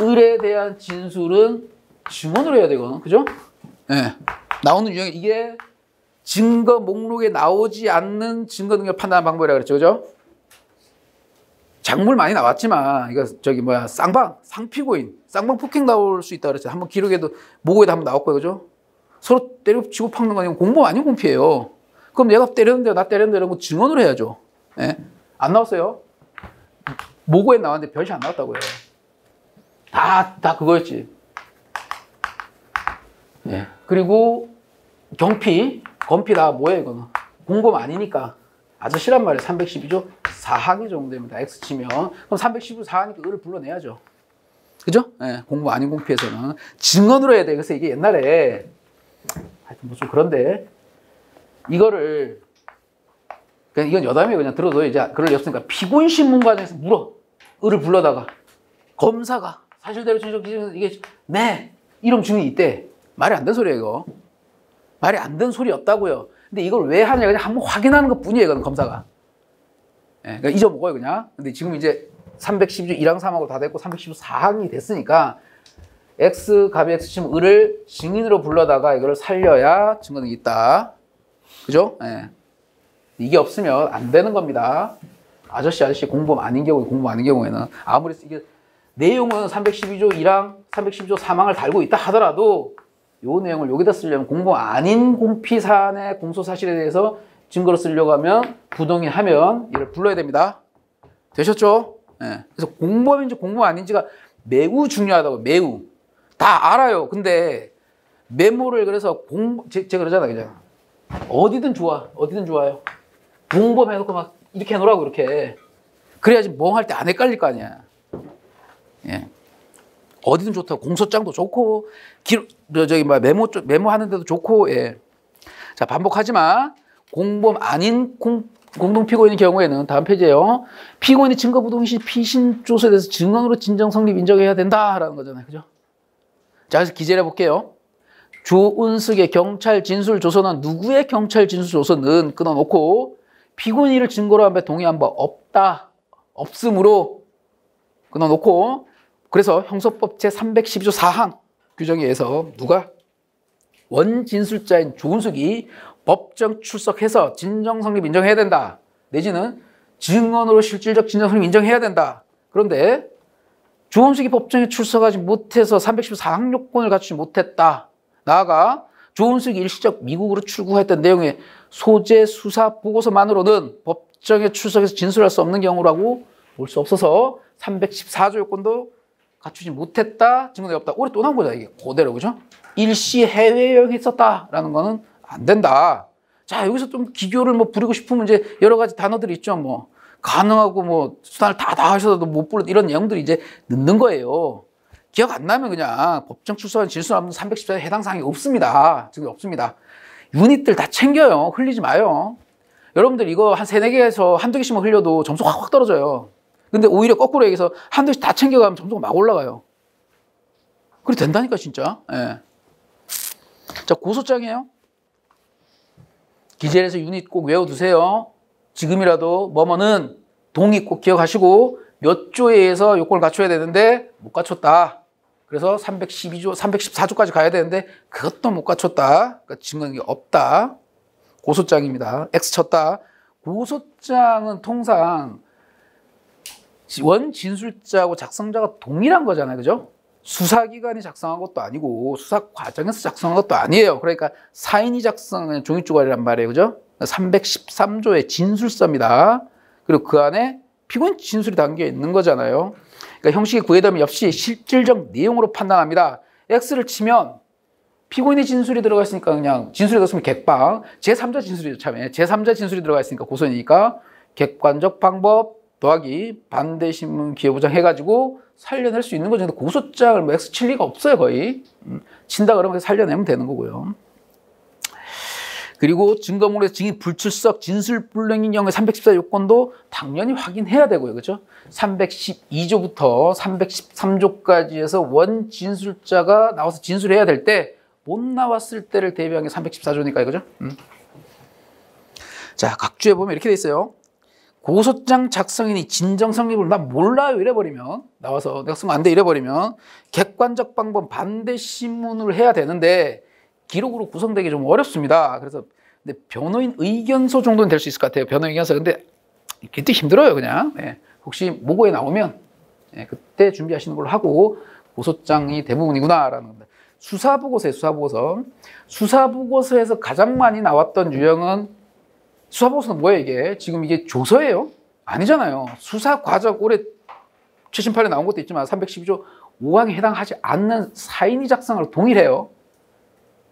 을에 대한 진술은 증언으로 해야 되거든. 그죠? 네. 나오는 유형이 이게 증거 목록에 나오지 않는 증거 능력 판단 방법이라고 그랬죠. 그죠? 작물 많이 나왔지만, 이거 쌍피고인, 쌍방 폭행 나올 수 있다고 그랬죠. 한번 기록에도, 모고에도 한번 나왔고요. 그죠? 서로 때리고 박는 거 아니고 공범 아니고 공피예요. 그럼 얘가 때렸는데, 나 때렸는데 이런 거 증언으로 해야죠. 예? 안 나왔어요. 모고에 나왔는데 별시 안 나왔다고요. 다 그거였지. 예. 그리고 건피 다 뭐예요, 이거는? 공범 아니니까. 아저씨란 말이에요. 312조 4항이 적용됩니다. X 치면. 그럼 312조 4하니까 을을 불러내야죠. 그죠? 예. 공범 아닌 공피에서는. 증언으로 해야 돼. 그래서 이게 옛날에, 하여튼 뭐 좀 그런데, 이거를 그냥 이건 여담이에요. 그냥 들어도 이제 그럴 리 없으니까 피고인 신문과정에서 물어. 을을 불러다가 검사가 사실대로 진술 이게 네 이름 증이 있대. 말이 안 되는 소리예요, 이거. 말이 안 되는 소리였다고요. 근데 이걸 왜 하냐 그냥 한번 확인하는 것 뿐이에요, 이건 검사가. 예, 그러니까 잊어먹어요, 그냥. 근데 지금 이제 312조 1항 3항으로 다 됐고 314항이 됐으니까 X 갑이 X 치면 을을 증인으로 불러다가 이걸 살려야 증거능이 있다. 그죠? 예. 이게 없으면 안 되는 겁니다. 아저씨 공범 아닌 경우에는 아무리 이게 내용은 312조 1항, 312조 3항을 달고 있다 하더라도 요 내용을 여기다 쓰려면 공범 아닌 공피 사안의 공소 사실에 대해서 증거로 쓰려고 하면 부동의하면 이를 불러야 됩니다. 되셨죠? 예. 그래서 공범인지 공범 아닌지가 매우 중요하다고. 매우 다 알아요. 근데 메모를 그래서 제가 그러잖아요. 그냥 어디든 좋아요. 공범 해놓고 막 이렇게 해놓으라고 이렇게. 그래야지 멍할 때 안 헷갈릴 거 아니야. 예. 어디든 좋다고. 공소장도 좋고 메모하는 데도 좋고. 예. 자, 반복하지만 공범 아닌 공동피고인의 경우에는 다음 페이지에요. 피고인이 증거부동의 시 피신 조서에 대해서 증언으로 진정 성립 인정해야 된다라는 거잖아요. 그죠? 자, 그래서 기재를 해볼게요. 조은숙의 경찰 진술 조서는 누구의 경찰 진술 조서는 끊어놓고 피고인을 증거로 한 바 동의한 바 없으므로 끊어놓고 그래서 형소법 제312조 4항 규정에 의해서 누가 원진술자인 조은숙이 법정 출석해서 진정 성립 인정해야 된다. 내지는 증언으로 실질적 진정 성립 인정해야 된다. 그런데 조은숙이 법정에 출석하지 못해서 314항 요건을 갖추지 못했다. 나아가 조은숙이 일시적 미국으로 출국했던 내용의 소재 수사 보고서만으로는 법정에 출석해서 진술할 수 없는 경우라고 볼 수 없어서 314조 요건도 갖추지 못했다. 증거가 없다. 올해 또 나온 거잖아, 이게. 그대로, 그죠? 일시 해외여행 했었다라는 거는 안 된다. 자, 여기서 좀 기교를 부리고 싶으면 이제 여러 가지 단어들이 있죠. 가능하고 수단을 다 하셔도 못 부르는 이런 내용들이 이제 넣는 거예요. 기억 안 나면 그냥 법정 출석한 진술 없는 314에 해당 사항이 없습니다. 지금 없습니다. 유닛들 다 챙겨요. 흘리지 마요. 여러분들 이거 한 3-4개에서 한두 개씩만 흘려도 점수가 확 떨어져요. 근데 오히려 거꾸로 얘기해서 한두 개씩 다 챙겨가면 점수가 막 올라가요. 그래 된다니까 진짜. 예. 자, 고소장이에요. 기재해서 유닛 꼭 외워두세요. 지금이라도 뭐뭐는 동의 꼭 기억하시고 몇 조에 의해서 요건을 갖춰야 되는데 못 갖췄다. 그래서 312조, 314조까지 가야 되는데 그것도 못 갖췄다. 그러니까 증거가 없다. 고소장입니다. X 쳤다. 고소장은 통상 원진술자하고 작성자가 동일한 거잖아요. 그죠? 수사기관이 작성한 것도 아니고 수사 과정에서 작성한 것도 아니에요. 그러니까 사인이 작성한 종이조각이란 말이에요. 그죠? 313조의 진술서입니다. 그리고 그 안에 피고인 진술이 담겨 있는 거잖아요. 그러니까 형식의 구애담이 없이 실질적 내용으로 판단합니다. X를 치면 피고인의 진술이 들어가 있으니까 그냥 진술이 들어갔으면 객방, 제3자 진술이죠. 참에 제3자 진술이 들어가 있으니까 고소니까 객관적 방법 더하기 반대신문 기여부정 해가지고 살려낼 수 있는 거죠. 근데 고소장을 X 칠 리가 없어요. 거의 친다 그러면 살려내면 되는 거고요. 그리고 증거물에서 증인 불출석, 진술 불능인 경우에 314 요건도 당연히 확인해야 되고요. 그렇죠? 312조부터 313조까지 해서 원 진술자가 나와서 진술해야 될 때 못 나왔을 때를 대비한 게 314조니까요. 그죠? 자, 각주에 보면 이렇게 돼 있어요. 고소장 작성인이 진정 성립을 나 몰라요 이래버리면 나와서 내가 쓰면 안 돼 이래버리면 객관적 방법 반대 신문을 해야 되는데 기록으로 구성되기 좀 어렵습니다. 그래서 근데 변호인 의견서 정도는 될 수 있을 것 같아요. 변호인 의견서. 근데 그때 힘들어요 그냥. 네. 혹시 모고에 나오면 네, 그때 준비하시는 걸로 하고 고소장이 대부분이구나라는 겁니다. 수사보고서에 수사보고서. 수사보고서에서 가장 많이 나왔던 유형은 수사보고서는 뭐예요 이게? 지금 이게 조서예요? 아니잖아요. 수사 과정 올해 최신 판에 나온 것도 있지만 312조 5항에 해당하지 않는 사인이 작성을 동일해요.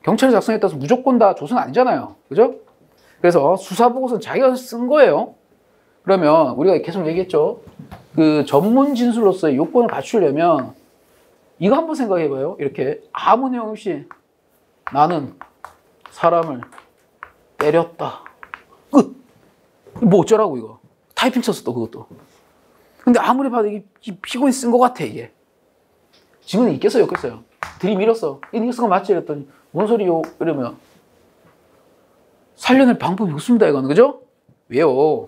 경찰이 작성했다고 해서 무조건 다 조서는 아니잖아요. 그죠? 그래서 수사보고서는 자기가 쓴 거예요. 그러면 우리가 계속 얘기했죠. 그 전문 진술로서의 요건을 갖추려면 이거 한번 생각해봐요. 이렇게 아무 내용 없이 나는 사람을 때렸다. 끝. 뭐 어쩌라고 이거. 타이핑 쳤어 또 그것도. 근데 아무리 봐도 이게 피고인 쓴 것 같아 이게. 증언이 있겠어요 없겠어요? 들이밀었어. 이거 쓴 거 맞지? 이랬더니 뭔 소리요? 이러면 살려낼 방법이 없습니다 이거는. 그죠? 왜요?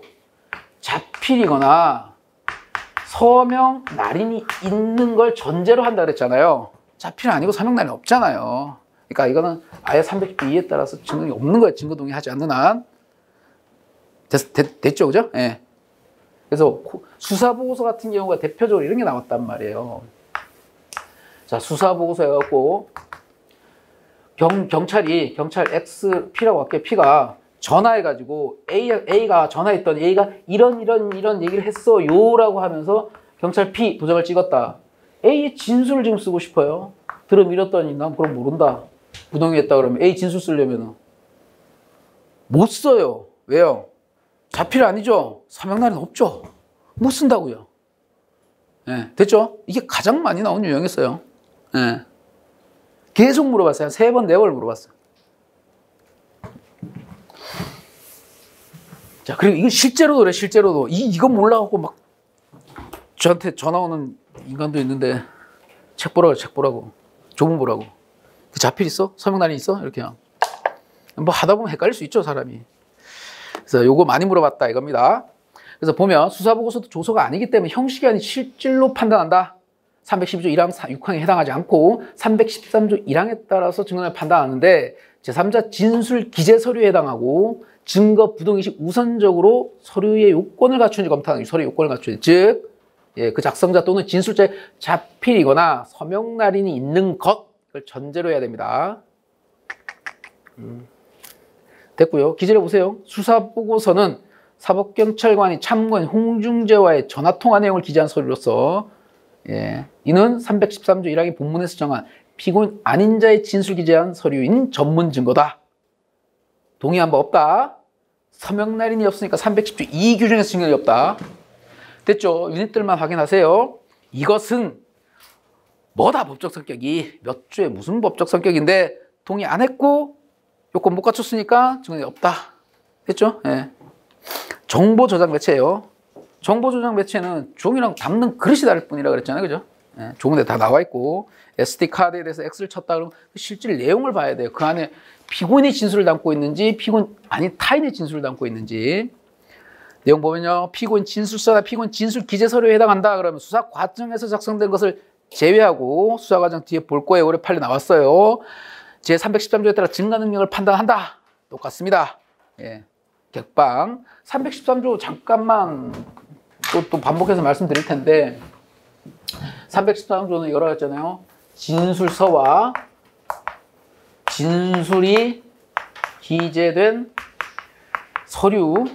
자필이거나 서명 날인이 있는 걸 전제로 한다 그랬잖아요. 자필은 아니고 서명 날인 없잖아요. 그러니까 이거는 아예 312에 따라서 증언이 없는 거예요. 증거 동의하지 않는 한. 됐죠? 그죠? 예. 그래서 수사보고서 같은 경우가 대표적으로 이런 게 나왔단 말이에요. 자, 수사보고서 해갖고 경찰 XP라고 할게. P가 전화해가지고 A가 전화했더니 A가 이런 얘기를 했어요 라고 하면서 경찰 P 도장을 찍었다. A의 진술을 지금 쓰고 싶어요. 들어밀었더니 난 그럼 모른다. 부동의했다 그러면 A 진술 쓰려면 못 써요. 왜요? 자필 아니죠? 서명날은 없죠? 못 쓴다고요. 예, 됐죠? 이게 가장 많이 나온 유형이었어요. 예. 계속 물어봤어요. 한 3번, 4번을 물어봤어요. 자, 그리고 이거 실제로도 그래, 실제로도. 이거 몰라갖고 막 저한테 전화 오는 인간도 있는데 책 보라고. 조문 보라고. 그 자필 있어? 서명날이 있어? 이렇게. 뭐 하다 보면 헷갈릴 수 있죠, 사람이. 그래서 요거 많이 물어봤다 이겁니다. 그래서 보면 수사보고서도 조서가 아니기 때문에 형식이 아닌 실질로 판단한다. 312조 1항 6항에 해당하지 않고 313조 1항에 따라서 증언을 판단하는데 제3자 진술 기재 서류에 해당하고 증거 부동의 시 우선적으로 서류의 요건을 갖추는지 검토하는 서류 요건을 갖추는지 즉 그 작성자 또는 진술자의 자필이거나 서명 날인이 있는 것을 전제로 해야 됩니다. 됐고요. 기재를 보세요. 수사보고서는 사법경찰관이 참고인 홍중재와의 전화통화 내용을 기재한 서류로서 이는 313조 1항의 본문에서 정한 피고인 아닌 자의 진술 기재한 서류인 전문 증거다. 동의한 바 없다. 서명 날인이 없으니까 310조 2 규정에서 증언이 없다. 됐죠? 유닛들만 확인하세요. 이것은 뭐다 법적 성격이 몇 조에 무슨 법적 성격인데 동의 안 했고 요건 못 갖췄으니까 증언이 없다. 됐죠? 예. 정보 저장 매체예요. 정보 저장 매체는 종이랑 담는 그릇이 다를 뿐이라 그랬잖아요. 그죠? 예. 종은에 다 나와 있고 SD 카드에 대해서 X를 쳤다 그러면 실질 내용을 봐야 돼요. 그 안에 피고인의 진술을 담고 있는지 피고인 아닌 타인의 진술을 담고 있는지. 내용 보면요. 피고인 진술서나 피고인 진술 기재 서류에 해당한다 그러면 수사 과정에서 작성된 것을 제외하고 수사 과정 뒤에 볼 거예요. 올해 판례 나왔어요. 제313조에 따라 증거 능력을 판단한다. 똑같습니다. 예. 객방 313조 잠깐만 또 반복해서 말씀드릴 텐데 313조는 여러 가지 있잖아요. 진술서와 진술이 기재된 서류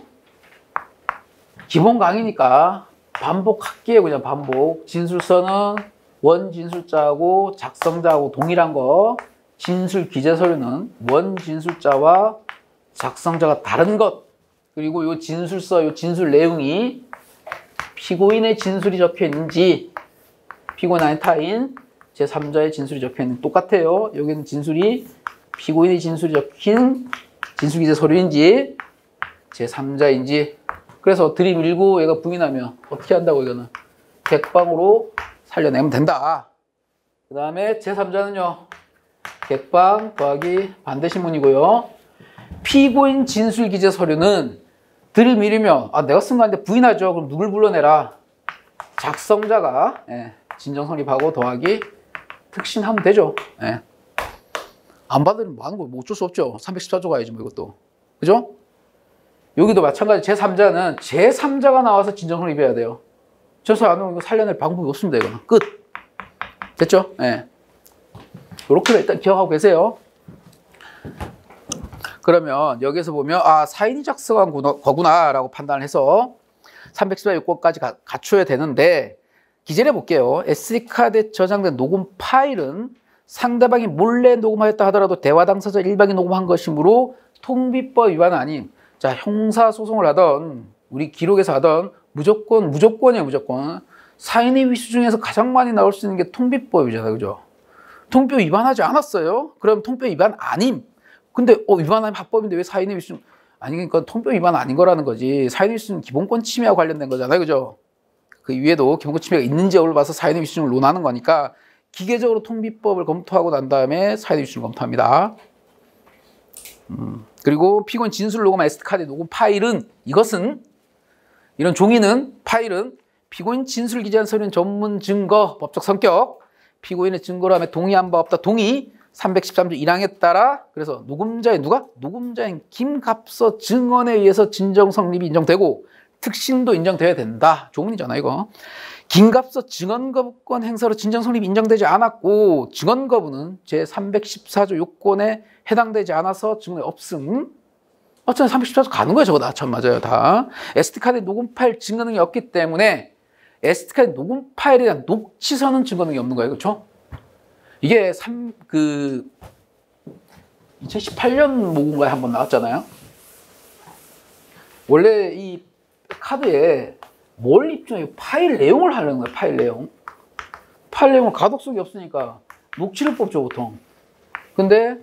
기본 강의니까 반복할게요. 그냥 반복. 진술서는 원진술자하고 작성자하고 동일한 거. 진술 기재 서류는 원진술자와 작성자가 다른 것. 그리고 요 진술서, 요 진술 내용이 피고인의 진술이 적혀 있는지 피고인 아닌 타인 제3자의 진술이 적혀 있는 똑같아요. 여기는 진술이 피고인의 진술이 적힌 진술 기재 서류인지 제3자인지. 그래서 들이밀고 얘가 부인하면 어떻게 한다고 이거는 객방으로 살려내면 된다. 그 다음에 제3자는요. 객방 더하기 반대신문이고요. 피고인 진술 기재 서류는 들이밀으면 내가 쓴 거 아닌데 부인하죠. 그럼 누굴 불러내라? 작성자가 진정 성립하고 더하기 특신하면 되죠. 안 받으면 뭐 하는 거예요? 뭐 어쩔 수 없죠. 314조 가야지 뭐 이것도. 그죠? 여기도 마찬가지 제3자는 제3자가 나와서 진정 성립해야 돼요. 저서 안 오면 이거 살려낼 방법이 없습니다. 이거는 끝. 됐죠? 이렇게 일단 기억하고 계세요. 그러면 여기서 보면 사인이 작성한 거구나라고 판단을 해서 314 요건까지 갖춰야 되는데 기재를 해볼게요. SD카드에 저장된 녹음 파일은 상대방이 몰래 녹음하였다 하더라도 대화 당사자 일방이 녹음한 것이므로 통비법 위반은 아닌 자 형사소송을 하던 우리 기록에서 하던 무조건이에요. 무조건. 사인의 위수 중에서 가장 많이 나올 수 있는 게 통비법이잖아요. 그죠? 통비법 위반하지 않았어요. 그럼 통비법 위반 아님. 근데 위반하면 합법인데 왜 사인의 위수 아니 그러니까 통병 위반 아닌 거라는 거지. 사유는 위수는 기본권 침해와 관련된 거잖아요, 그죠? 그 위에도 기본권 침해가 있는지 여부를 봐서 사유는 위수를 논하는 거니까 기계적으로 통비법을 검토하고 난 다음에 사유는 위수를 검토합니다. 그리고 피고인 진술 녹음 SD 카드 녹음 파일은 이런 종이는 파일은 피고인 진술 기재한 서류는 전문 증거 법적 성격 피고인의 증거로 하면 동의한 바 없다 동의 313조 1항에 따라 그래서 녹음자인 김갑서 증언에 의해서 진정 성립이 인정되고 특신도 인정돼야 된다. 조문이잖아 이거. 김갑서 증언 거부권 행사로 진정 성립이 인정되지 않았고 증언 거부는 제314조 요건에 해당되지 않아서 증언이 없음. 어쩌면 314조 가는 거야 저거 다. 참 맞아요 다. SD카드 녹음 파일 증거 능력이 없기 때문에 SD카드 녹음 파일에 대한 녹취서는 증거 능력이 없는 거예요. 그렇죠? 이게 2018년 모군가에 한번 나왔잖아요. 원래 이 카드에 뭘 입증해요? 파일 내용을 하려는 거예요. 파일 내용. 파일 내용은 가독성이 없으니까 녹취를 뽑죠 보통. 근데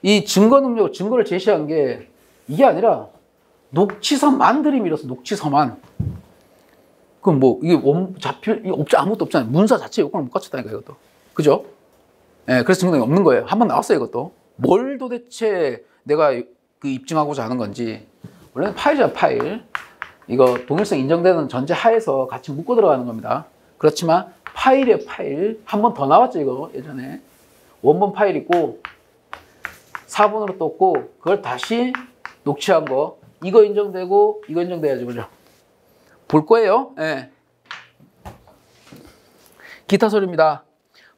이 증거 능력, 증거를 제시한 게 이게 아니라 녹취서만 들이밀어서 녹취서만. 그럼 뭐 이게 이게 아무것도 없잖아요. 문서 자체 요건을 못 갖췄다니까 이것도. 그죠? 예, 그래서 증거능력이 없는 거예요. 한번 나왔어요 이것도. 뭘 도대체 내가 그 입증하고자 하는 건지. 원래는 파일이잖아 파일. 이거 동일성 인정되는 전제 하에서 같이 묶어 들어가는 겁니다. 그렇지만 파일이에요 파일. 한 번 더 나왔죠 이거 예전에. 원본 파일 있고 4번으로 떴고 그걸 다시 녹취한 거 이거 인정되고 이거 인정돼야지 그죠? 볼 거예요. 예. 기타 서류입니다.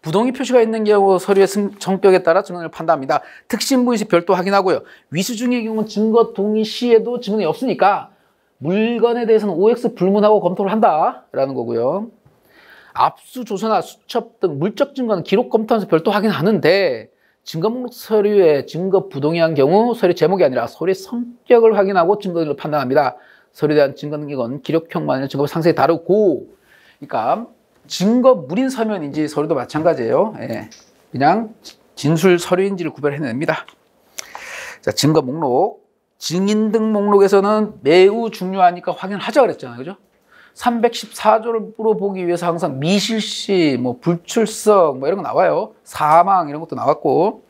부동의 표시가 있는 경우 서류의 성격에 따라 증언을 판단합니다. 특신부인 시 별도 확인하고요. 위수 중의 경우는 증거 동의 시에도 증언이 없으니까 물건에 대해서는 OX 불문하고 검토를 한다라는 거고요. 압수, 조서나 수첩 등 물적 증거는 기록 검토하면서 별도 확인하는데 증거 목록 서류의 증거 부동의한 경우 서류 제목이 아니라 서류의 성격을 확인하고 증거를 판단합니다. 서류에 대한 증거 능력은 기록형만 아니라 증거 상세히 다르고 그러니까 증거 물인 서면인지 서류도 마찬가지예요. 예. 그냥 진술 서류인지를 구별해냅니다. 자, 증거 목록. 증인 등 목록에서는 매우 중요하니까 확인하자 그랬잖아요. 그죠? 314조를 보기 위해서 항상 미실시, 뭐 불출석, 뭐 이런 거 나와요. 사망 이런 것도 나왔고.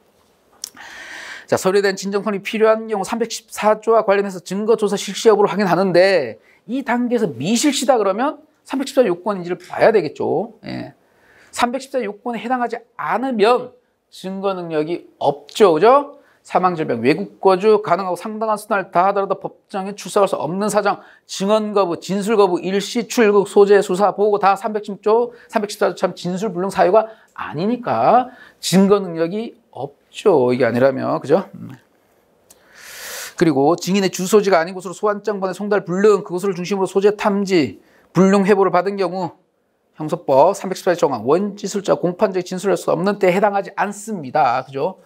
자, 서류에 대한 진정성이 필요한 경우 314조와 관련해서 증거조사 실시 여부를 확인하는데 이 단계에서 미실시다 그러면 314조 요건인지를 봐야 되겠죠. 예. 314조 요건에 해당하지 않으면 증거 능력이 없죠. 그죠? 사망질병, 외국거주, 가능하고 상당한 수단을 다하더라도 법정에 출석할 수 없는 사정, 증언 거부, 진술 거부, 일시 출국, 소재, 수사, 보고 다 310조, 314조 참 진술 불능 사유가 아니니까 증거 능력이 없죠. 이게 아니라면. 그죠? 그리고 증인의 주소지가 아닌 곳으로 소환장 번에 송달 불능, 그곳을 중심으로 소재 탐지, 불능 회부를 받은 경우 형소법 314조 정황 원지술자 공판적인 진술할 수 없는 때에 해당하지 않습니다. 그죠?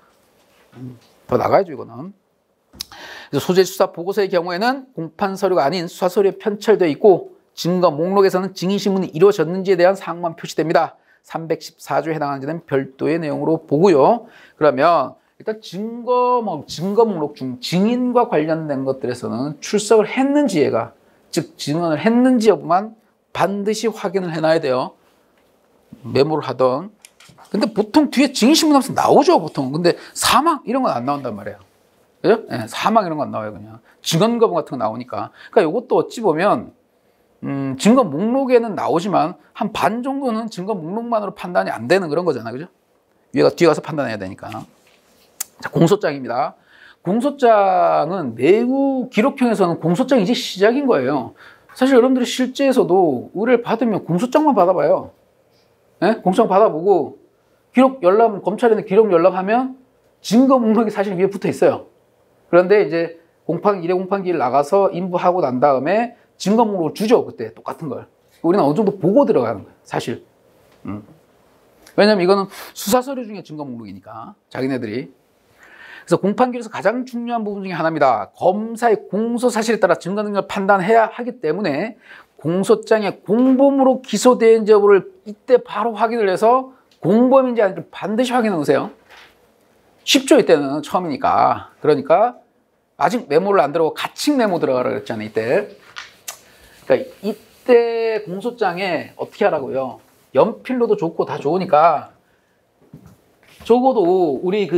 더 나가야죠 이거는. 그래서 소재 수사 보고서의 경우에는 공판 서류가 아닌 수사 서류에 편철되어 있고 증거 목록에서는 증인 신문이 이루어졌는지에 대한 사항만 표시됩니다. 314조에 해당하는 별도의 내용으로 보고요. 그러면 일단 증거 목록 중 증인과 관련된 것들에서는 출석을 했는지 얘가 즉 증언을 했는지 여부만 반드시 확인을 해놔야 돼요. 메모를 하던. 근데 보통 뒤에 증인신문하면서 나오죠 보통. 근데 사망 이런 건 안 나온단 말이에요. 그죠? 네, 사망 이런 건 안 나와요 그냥. 증언 거부 같은 거 나오니까. 그러니까 이것도 어찌 보면 증거 목록에는 나오지만 한 반 정도는 증거 목록만으로 판단이 안 되는 그런 거잖아요. 그죠? 뒤에 가서 판단해야 되니까. 자, 공소장입니다. 공소장은 매우 기록형에서는 공소장이 이제 시작인 거예요. 사실 여러분들이 실제에서도 의뢰를 받으면 공소장만 받아봐요. 네? 공소장 받아보고 기록 열람, 검찰에는 기록 열람하면 증거 목록이 사실 위에 붙어 있어요. 그런데 이제 일회 공판기를 나가서 인부하고 난 다음에 증거 목록을 주죠. 그때 똑같은 걸. 우리는 어느 정도 보고 들어가는 거예요. 사실. 왜냐면 이거는 수사 서류 중에 증거 목록이니까. 자기네들이. 그래서 공판기에서 가장 중요한 부분 중에 하나입니다. 검사의 공소 사실에 따라 증거 능력을 판단해야 하기 때문에 공소장에 공범으로 기소된 여부를 이때 바로 확인을 해서 공범인지 아닌지 반드시 확인해 놓으세요. 쉽죠 이때는 처음이니까. 그러니까 아직 메모를 안 들어가고 가칭 메모 들어가라 그랬잖아요, 이때. 그러니까 이때 공소장에 어떻게 하라고요? 연필로도 좋고 다 좋으니까 적어도 우리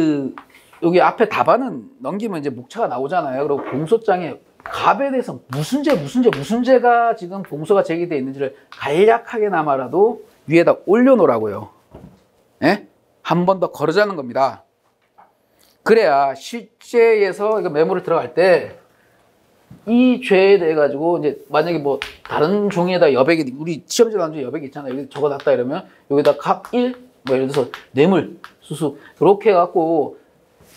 여기 앞에 답안은 넘기면 이제 목차가 나오잖아요. 그리고 공소장에 갑에 대해서 무슨 죄가 지금 공소가 제기되어 있는지를 간략하게나마라도 위에다 올려놓으라고요. 예? 한 번 더 거르자는 겁니다. 그래야 실제에서 이거 메모를 들어갈 때 이 죄에 대해 가지고 이제 만약에 뭐 다른 종이에다 여백이 우리 시험지 나온 여백이 있잖아요. 여기 적어놨다 이러면 여기다 갑 1, 뭐 예를 들어서 뇌물, 수수 이렇게 해갖고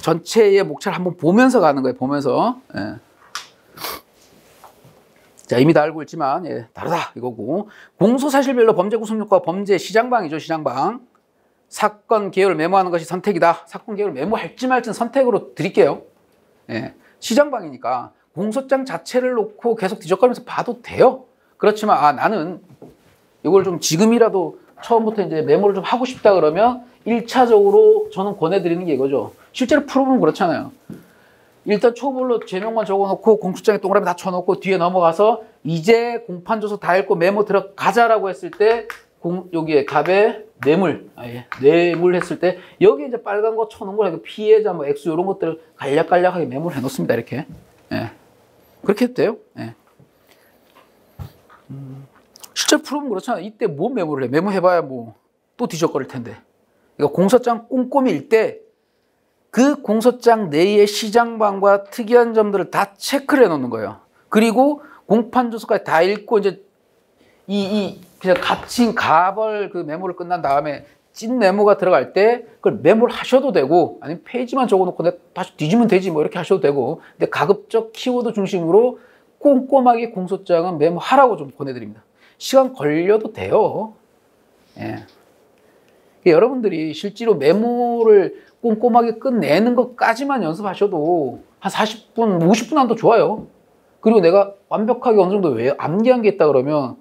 전체의 목차를 한번 보면서 가는 거예요. 보면서. 예. 자, 이미 다 알고 있지만 예, 다르다 이거고. 공소사실별로 범죄 구속력과 범죄 시장방이죠. 시장방. 사건 개요를 메모하는 것이 선택이다. 사건 개요를 메모할지 말지는 선택으로 드릴게요. 예. 시장방이니까 공소장 자체를 놓고 계속 뒤적거리면서 봐도 돼요. 그렇지만 나는 이걸 좀 지금이라도 처음부터 이제 메모를 좀 하고 싶다 그러면 1차적으로 저는 권해드리는 게 이거죠. 실제로 풀어보면 그렇잖아요. 일단 초벌로 제명만 적어놓고 공소장에 동그라미 다 쳐놓고 뒤에 넘어가서 이제 공판조서 다 읽고 메모 들어가자라고 했을 때 여기에 갑에 뇌물 했을 때 여기 이제 빨간 거 쳐놓은 거 피해자 뭐 액수 이런 것들을 간략하게 메모를 해놓습니다. 이렇게. 예. 그렇게 해도 돼요. 예. 실제 풀어보면 그렇잖아요. 이때 뭐 메모를 해? 메모해봐야 뭐 또 뒤적거릴 텐데. 그러니까 공소장 꼼꼼히 읽을 때 그 공소장 내의 시장방과 특이한 점들을 다 체크를 해놓는 거예요. 그리고 공판조서까지 다 읽고 이제 그냥 갇힌 가벌 그 메모를 끝난 다음에 찐 메모가 들어갈 때 그걸 메모를 하셔도 되고 아니면 페이지만 적어놓고 다시 뒤지면 되지 뭐 이렇게 하셔도 되고 근데 가급적 키워드 중심으로 꼼꼼하게 공소장은 메모하라고 좀 권해드립니다. 시간 걸려도 돼요. 예. 여러분들이 실제로 메모를 꼼꼼하게 끝내는 것까지만 연습하셔도 한 40분, 50분 안도 좋아요. 그리고 내가 완벽하게 어느 정도 암기한 게 있다 그러면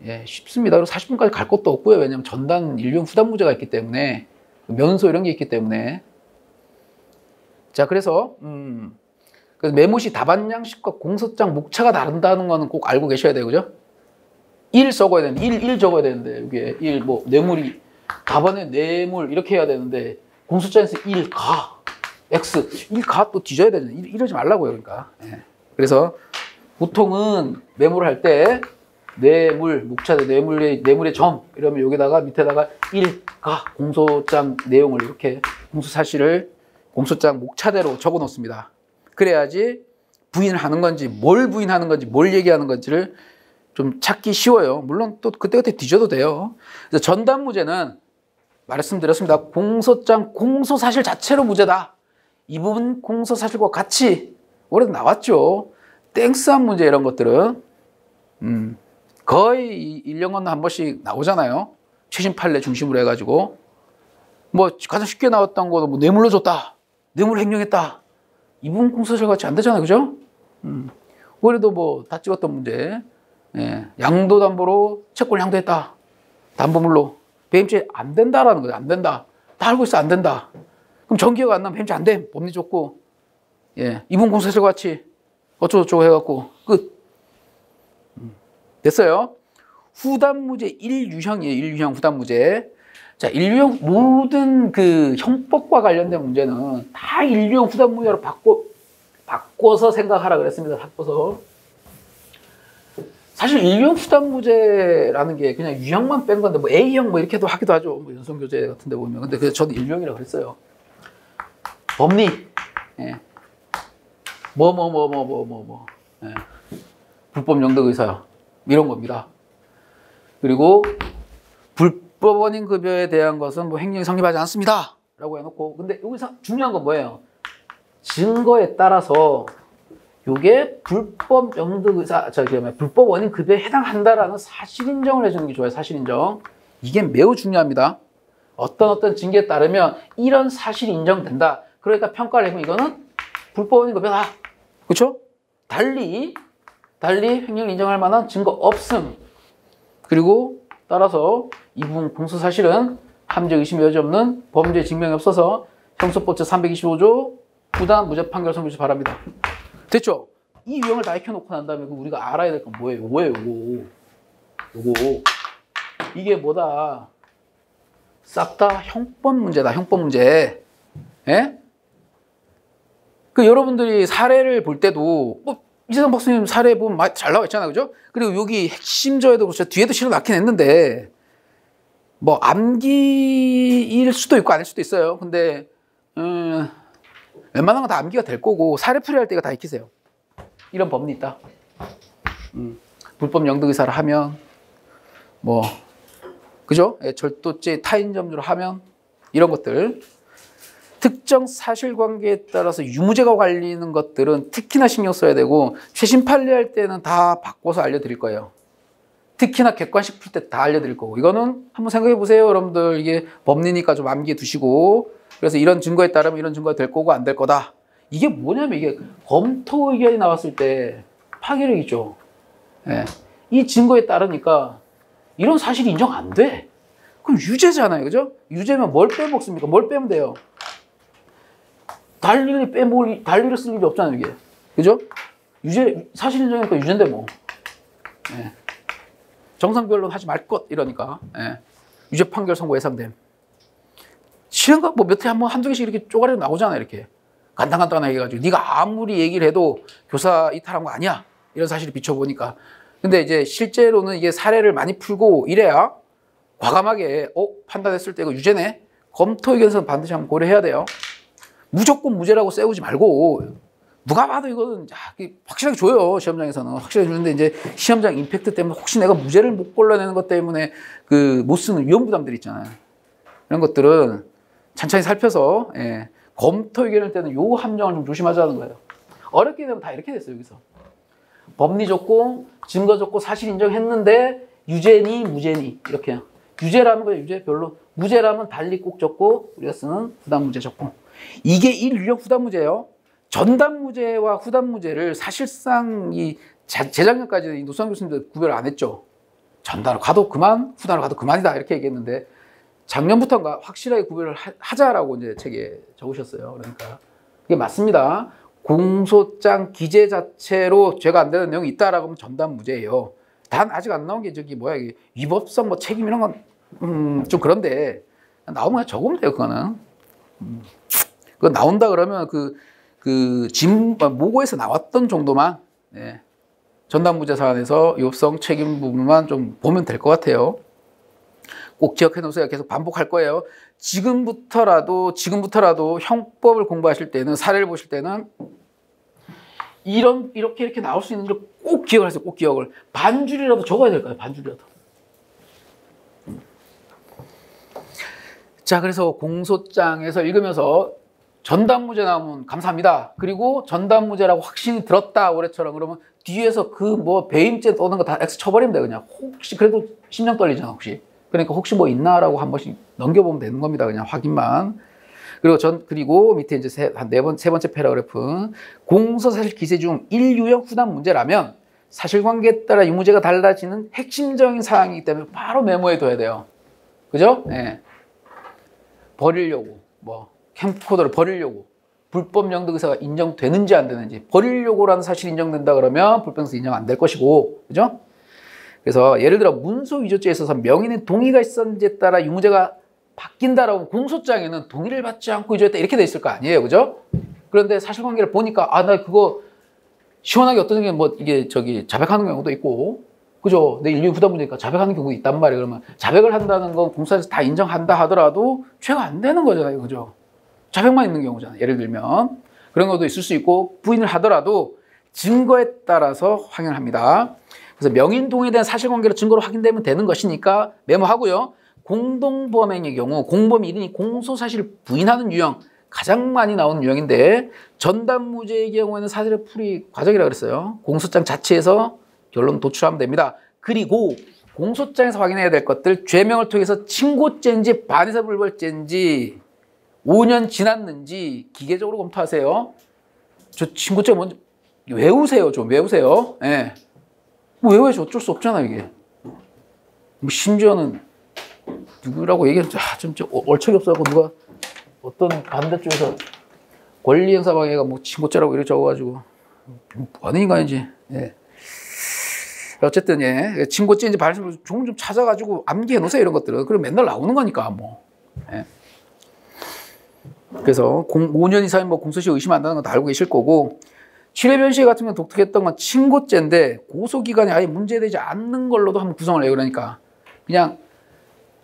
예, 쉽습니다. 그리고 40분까지 갈 것도 없고요. 왜냐하면 전단, 일용, 후단 무죄가 있기 때문에 면소 이런 게 있기 때문에 자 그래서 메모시 답안 양식과 공소장 목차가 다른다는 거는 꼭 알고 계셔야 돼요. 그죠? 1 적어야 되는데 1 적어야 되는데 여기에 1 뭐 뇌물이 답안에 뇌물 이렇게 해야 되는데 공소장에서 1 가 X 1 가 또 뒤져야 되잖아요. 이러지 말라고요. 그러니까 예. 그래서 보통은 메모를 할 때 뇌물 목차대 뇌물의 점 이러면 여기다가 밑에다가 1 가 공소장 내용을 이렇게 공소사실을 공소장 목차대로 적어 놓습니다. 그래야지 부인을 하는 건지 뭘 부인하는 건지 뭘 얘기하는 건지를 좀 찾기 쉬워요. 물론 또 그때그때 뒤져도 돼요. 그래서 전단 무죄는 말씀드렸습니다. 공소장 공소사실 자체로 무죄다. 이 부분 공소사실과 같이 올해도 나왔죠. 땡스한 문제 이런 것들은 거의 1년 건너 한 번씩 나오잖아요. 최신 판례 중심으로 해가지고 뭐 가장 쉽게 나왔던 거도 뭐 뇌물로 줬다, 뇌물 횡령했다. 이 부분 공소사실 같이 안 되잖아요, 그죠? 올해도 뭐 다 찍었던 문제. 예, 양도담보로 채권을 양도했다. 담보물로 배임죄 안 된다라는 거죠. 안 된다. 다 알고 있어 안 된다. 그럼 전기가 안 나면 배임죄 안 돼. 법리 좋고 예, 이분 공소사실 같이 어쩌고저쩌고 해갖고 끝. 됐어요. 후단무죄 1유형이에요. 1유형 후단무죄. 자, 1유형 모든 그 형법과 관련된 문제는 다 1유형 후단무죄로 바꿔서 생각하라 그랬습니다. 바꿔서. 사실 1유형 후단무죄라는 게 그냥 유형만 뺀 건데 뭐 A형 뭐 이렇게도 하기도 하죠. 뭐 연성교재 같은 데 보면. 근데 그래서 저는 1유형이라고 그랬어요. 법리. 예. 예. 불법 영득의사. 이런 겁니다. 그리고 불법 원인 급여에 대한 것은 뭐 행령이 성립하지 않습니다. 라고 해놓고. 근데 여기서 중요한 건 뭐예요? 증거에 따라서 요게 불법 영득의사, 불법 원인 급여에 해당한다라는 사실 인정을 해주는 게 좋아요. 사실 인정. 이게 매우 중요합니다. 어떤 징계에 따르면 이런 사실이 인정된다. 그러니까 평가를 해보면 이거는 불법 원인 급여다. 그렇죠? 달리 횡령을 인정할 만한 증거 없음. 그리고 따라서 이 부분 공소사실은 함정 의심의 여지 없는 범죄 증명이 없어서 형소법제 325조 부당 무죄 판결 선고시 바랍니다. 됐죠? 이 유형을 다 익혀놓고 난 다음에 우리가 알아야 될 건 뭐예요? 뭐예요? 요거. 이게 뭐다? 싹 다 형법 문제다. 형법 문제. 예? 그 여러분들이 사례를 볼 때도 이재성 박사님 사례 보면 잘 나와 있잖아요. 그죠? 그리고 여기 핵심저에도 그렇죠. 뒤에도 실어 낳긴 했는데 뭐 암기일 수도 있고 아닐 수도 있어요. 근데 웬만한 건 다 암기가 될 거고 사례 풀이할 때가 다 익히세요. 이런 법리 있다. 불법 영득의사를 하면 뭐 그죠? 예, 절도죄 타인점유를 하면 이런 것들 특정 사실관계에 따라서 유무죄가 갈리는 것들은 특히나 신경 써야 되고 최신 판례할 때는 다 바꿔서 알려드릴 거예요. 특히나 객관식 풀 때 다 알려드릴 거고 이거는 한번 생각해 보세요. 여러분들 이게 법리니까 좀 암기해 두시고 그래서 이런 증거에 따르면 이런 증거가 될 거고 안 될 거다. 이게 뭐냐면 이게 검토 의견이 나왔을 때 파괴력 있죠. 예. 이 증거에 따르니까 이런 사실이 인정 안 돼. 그럼 유죄잖아요. 그죠? 유죄면 뭘 빼먹습니까? 뭘 빼면 돼요? 달리를 쓸 일이 없잖아요, 이게. 그죠? 유죄, 사실 인정이니까 유죄인데 뭐. 예. 정상변론 하지 말 것, 이러니까. 예. 유죄 판결 선고 예상됨. 시행각 뭐 몇 해 한 번, 한두 개씩 이렇게 쪼가리로 나오잖아요, 이렇게. 간단하게 해가지고. 네가 아무리 얘기를 해도 교사 이탈한 거 아니야. 이런 사실을 비춰보니까. 근데 이제 실제로는 이게 사례를 많이 풀고 이래야 과감하게, 판단했을 때 이거 유죄네? 검토 의견서는 반드시 한번 고려해야 돼요. 무조건 무죄라고 세우지 말고 누가 봐도 이거는 확실하게 줘요. 시험장에서는 확실하게 주는데 이제 시험장 임팩트 때문에 혹시 내가 무죄를 못 골라내는 것 때문에 못 쓰는 위험 부담들이 있잖아요. 이런 것들은 천천히 살펴서 검토 의견일 때는 요 함정을 좀 조심하자는 거예요. 어렵게 되면 다 이렇게 됐어요. 여기서 법리 좋고 증거 좋고 사실 인정했는데 유죄니 무죄니 이렇게요. 유죄라는 거예요. 유죄 별로. 무죄라면 달리 꼭 적고 우리가 쓰는 후단무죄 적고. 이게 1유형 후단무죄예요. 전단무죄와 후단무죄를 사실상 재작년까지 노수환 교수님들 구별 안 했죠. 전단으로 가도 그만, 후단으로 가도 그만이다 이렇게 얘기했는데 작년부터인가 확실하게 구별을 하자라고 이제 책에 적으셨어요. 그러니까 그게 맞습니다. 공소장 기재 자체로 죄가 안 되는 내용이 있다라고 하면 전단무죄예요. 단 아직 안 나온 게 이게 위법성 뭐 책임 이런 건 좀 그런데 나오면 그냥 적으면 돼요. 그거는. 그거 나온다 그러면 모고에서 나왔던 정도만 전단무죄 사안에서 위법성 책임 부분만 좀 보면 될 것 같아요. 꼭 기억해 놓으세요. 계속 반복할 거예요. 지금부터라도 형법을 공부하실 때는 사례를 보실 때는 이렇게 나올 수 있는 일을 꼭 기억하세요. 꼭 기억을. 반줄이라도 적어야 될까요? 반줄이라도. 자, 그래서 공소장에서 읽으면서 전단무죄 나오면 감사합니다. 그리고 전단무죄라고 확신이 들었다 올해처럼 그러면 뒤에서 배임죄 떠는 거 다 X 쳐버리면 돼 그냥. 혹시 그래도 심장 떨리잖아 혹시. 그러니까 혹시 뭐 있나라고 한 번씩 넘겨보면 되는 겁니다. 그냥 확인만. 그리고 밑에 이제 세 번째 패러그래프. 공소사실 기재 중 1유형 후단 문제라면 사실관계에 따라 유무죄가 달라지는 핵심적인 사항이기 때문에 바로 메모해 둬야 돼요. 그죠? 네. 버리려고, 캠코더를 버리려고, 불법 영득 의사가 인정되는지 안 되는지, 버리려고라는 사실이 인정된다 그러면 불법에서 인정 안 될 것이고, 그죠? 그래서 예를 들어 문서 위조죄에 있어서 명인의 동의가 있었는지에 따라 유무죄가 바뀐다라고 공소장에는 동의를 받지 않고 위조했다 이렇게 돼 있을 거 아니에요, 그죠? 그런데 사실관계를 보니까 나 그거 시원하게 어떤 게 이게 자백하는 경우도 있고, 그죠? 내 인류 부담 문제니까 자백하는 경우도 있단 말이에요. 그러면 자백을 한다는 건 공소장에서 다 인정한다 하더라도 죄가 안 되는 거잖아요, 그죠? 자백만 있는 경우잖아요. 예를 들면 그런 것도 있을 수 있고 부인을 하더라도 증거에 따라서 확인합니다. 그래서 명인 동의에 대한 사실관계로 증거로 확인되면 되는 것이니까 메모하고요. 공동범행의 경우 공범이 이른이 공소사실을 부인하는 유형 가장 많이 나오는 유형인데 전단무죄의 경우에는 사실의 풀이 과정이라고 그랬어요. 공소장 자체에서 결론 도출하면 됩니다. 그리고 공소장에서 확인해야 될 것들 죄명을 통해서 친고죄인지 반의사 불벌죄인지 5년 지났는지 기계적으로 검토하세요. 저 친고죄 먼저 외우세요. 좀 외우세요. 예. 외워야지 어쩔 수 없잖아 이게. 심지어는 누구라고 얘기했는지 좀 얼척이 없어갖고 누가 어떤 반대쪽에서 권리행사방해가 친고죄라고 이렇게 적어가지고 뭐 하는 인간인지. 예. 어쨌든 예, 친고죄인지 발생을 좀 찾아가지고 암기해 놓으세요 이런 것들은. 그럼 맨날 나오는 거니까 뭐. 예. 그래서 5년 이상인 뭐 공소시효 의심한다는 건 다 알고 계실 거고, 취례변실 같은 경우 독특했던 건 친고죄인데 고소기간이 아예 문제되지 않는 걸로도 한번 구성을 해요. 그러니까 그냥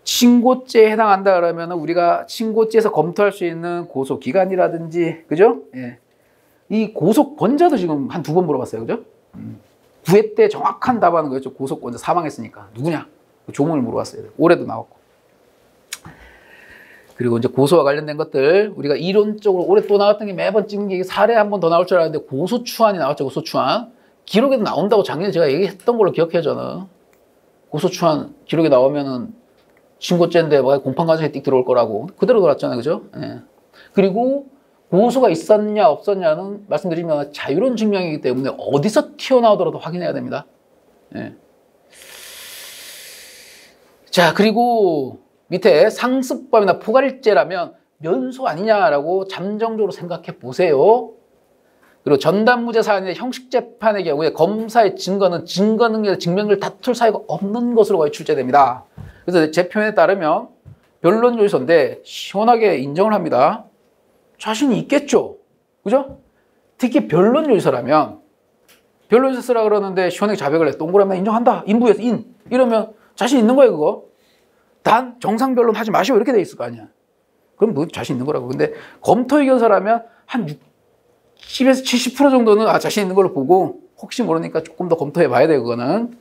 친고죄에 해당한다 그러면 우리가 친고죄에서 검토할 수 있는 고소기간이라든지, 그죠? 예. 이 고소권자도 지금 한 2번 물어봤어요. 그죠? 9회 때 정확한 답안은 그랬죠. 고소권자 사망했으니까. 누구냐? 조문을 물어봤어요. 올해도 나왔고. 그리고 이제 고소와 관련된 것들, 우리가 이론적으로 올해 또 나왔던 게 매번 찍은 게 사례 한 번 더 나올 줄 알았는데 고소추안이 나왔죠. 고소추안. 기록에도 나온다고 작년에 제가 얘기했던 걸로 기억해요, 저는. 고소추안 기록에 나오면은 신고죄인데 공판 과정에 띡 들어올 거라고. 그대로 돌았잖아요. 그죠? 예. 그리고 고소가 있었냐 없었냐는 말씀드리면 자유로운 증명이기 때문에 어디서 튀어나오더라도 확인해야 됩니다. 예. 자, 그리고 밑에 상습범이나 포괄죄라면 면소 아니냐라고 잠정적으로 생각해 보세요. 그리고 전담무죄 사안의 형식재판의 경우에 검사의 증거는 증거 능력에 증명을 다툴 사유가 없는 것으로 거의 출제됩니다. 그래서 제 표현에 따르면 변론 요소인데 시원하게 인정을 합니다. 자신이 있겠죠. 그죠? 특히 변론 요소라면, 변론 요소라 그러는데 시원하게 자백을 해. 동그라미 인정한다. 인부에서 인. 이러면 자신 있는 거예요, 그거. 단 정상 변론 하지 마시고 이렇게 돼 있을 거 아니야. 그럼 뭐 자신 있는 거라고. 근데 검토 의견서라면 한 60에서 70% 정도는 자신 있는 걸로 보고 혹시 모르니까 조금 더 검토해 봐야 돼요, 그거는.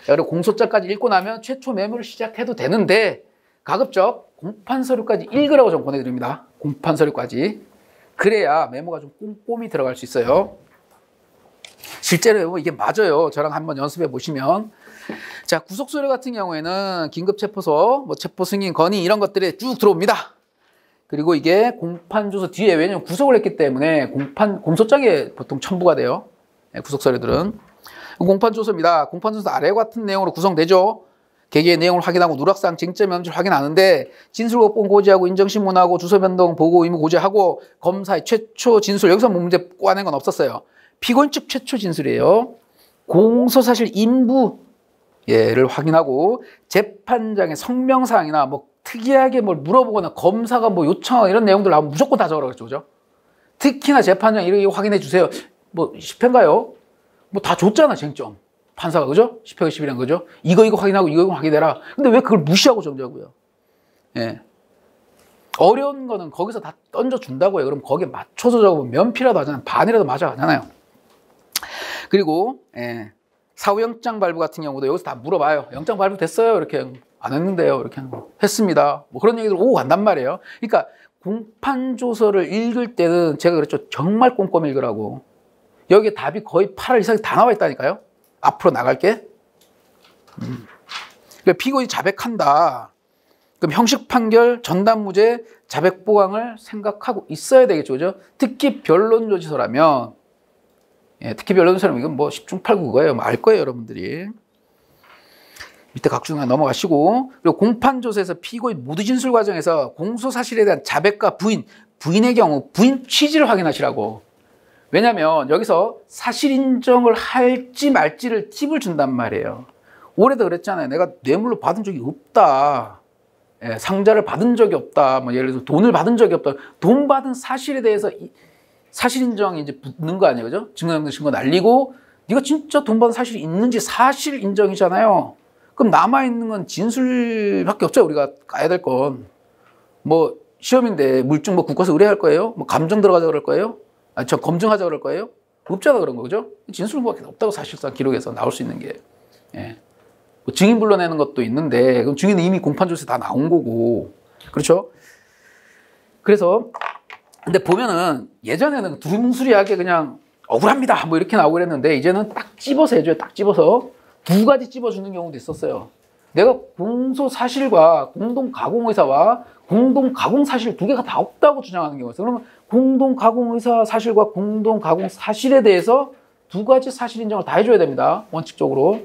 자, 그리고 공소장까지 읽고 나면 최초 메모를 시작해도 되는데 가급적 공판서류까지 읽으라고 좀 보내드립니다. 공판서류까지. 그래야 메모가 좀 꼼꼼히 들어갈 수 있어요. 실제로 이게 맞아요. 저랑 한번 연습해 보시면. 자, 구속서류 같은 경우에는 긴급체포소, 뭐 체포승인, 건의 이런 것들이 쭉 들어옵니다. 그리고 이게 공판조서 뒤에, 왜냐면 구속을 했기 때문에 공소장에 보통 첨부가 돼요. 구속서류들은. 공판조서입니다. 공판조서 아래와 같은 내용으로 구성되죠. 계기의 내용을 확인하고 누락사항 쟁점 현황을 확인하는데 진술곡본 고지하고 인정신문하고 주소 변동 보고 의무 고지하고 검사의 최초 진술, 여기서 뭐 문제 꼬아낸 건 없었어요. 피고인 측 최초 진술이에요. 공소사실 인부를 확인하고 재판장의 성명사항이나 뭐 특이하게 뭘 물어보거나 검사가 뭐 요청하거나 이런 내용들 나오면 무조건 다 적으라고 했죠. 그죠? 특히나 재판장 이렇게 확인해 주세요. 뭐 10회인가요? 뭐 다 줬잖아, 쟁점. 판사가, 그죠? 10회, 10이란 거죠? 이거 확인하고 이거 확인해라. 근데 왜 그걸 무시하고 정지하고요? 예. 어려운 거는 거기서 다 던져준다고요. 그럼 거기에 맞춰서 적으면 면피라도 하잖아요. 반이라도 맞아가잖아요. 그리고, 사후영장 발부 같은 경우도 여기서 다 물어봐요. 영장 발부 됐어요? 이렇게. 안 했는데요. 이렇게 하는 거. 했습니다. 뭐 그런 얘기들 오고 간단 말이에요. 그러니까 공판조서를 읽을 때는 제가 그랬죠. 정말 꼼꼼히 읽으라고. 여기에 답이 거의 8할 이상이 다 나와 있다니까요. 앞으로 나갈게. 그러니까 피고인이 자백한다. 그럼 형식 판결, 전담무죄, 자백 보강을 생각하고 있어야 되겠죠. 그죠? 특히 변론조지서라면, 특히 변론조지서라면 이건 뭐 10중 8구 그거예요. 뭐 알 거예요, 여러분들이. 밑에 각주가 넘어가시고, 그리고 공판조서에서 피고인 모두 진술 과정에서 공소사실에 대한 자백과 부인의 경우 부인 취지를 확인하시라고. 왜냐면 여기서 사실 인정을 할지 말지를 팁을 준단 말이에요. 올해도 그랬잖아요. 내가 뇌물로 받은 적이 없다. 상자를 받은 적이 없다. 뭐 예를 들어서 돈을 받은 적이 없다. 돈 받은 사실에 대해서 사실 인정이 이제 붙는 거 아니에요. 그죠? 증거 날리고 네가 진짜 돈 받은 사실이 있는지 사실 인정이잖아요. 그럼 남아있는 건 진술밖에 없죠. 우리가 까야 될 건. 뭐 시험인데 물증 뭐 국가서 의뢰할 거예요? 뭐 감정 들어가자 그럴 거예요? 아니, 저 검증하자 그럴 거예요? 없잖아 그런 거, 그죠? 진술밖에 없다고 사실상 기록에서 나올 수 있는 게. 뭐 증인 불러내는 것도 있는데 그럼 증인은 이미 공판조서에 다 나온 거고. 그렇죠? 그래서 근데 보면은 예전에는 두루뭉술하게 그냥 억울합니다 뭐 이렇게 나오고 그랬는데 이제는 딱 집어서 해줘요. 딱 집어서 2가지 집어주는 경우도 있었어요. 내가 공소사실과 공동가공의사와 공동가공사실 2개가 다 없다고 주장하는 경우가 있어요. 그러면 공동가공의사 사실과 공동가공사실에 대해서 2가지 사실 인정을 다 해줘야 됩니다. 원칙적으로.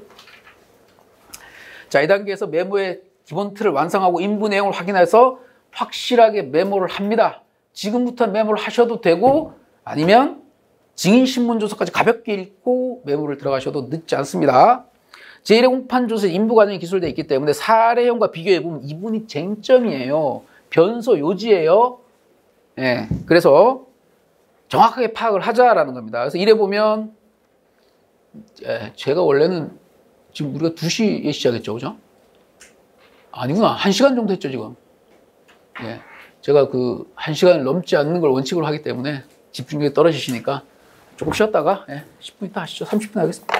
자, 이 단계에서 메모의 기본 틀을 완성하고 인부 내용을 확인해서 확실하게 메모를 합니다. 지금부터 메모를 하셔도 되고 아니면 증인신문조서까지 가볍게 읽고 매물을 들어가셔도 늦지 않습니다. 제1회 공판조서에 인부과정이 기술되어 있기 때문에 사례형과 비교해보면 이분이 쟁점이에요. 변소 요지예요. 예, 그래서 정확하게 파악을 하자라는 겁니다. 그래서 이래 보면 제가 원래는 지금 우리가 2시에 시작했죠, 그죠? 아니구나. 1시간 정도 했죠, 지금. 예, 제가 그 1시간을 넘지 않는 걸 원칙으로 하기 때문에 집중력이 떨어지시니까 조금 쉬었다가 10분 있다 하시죠. 30분 하겠습니다.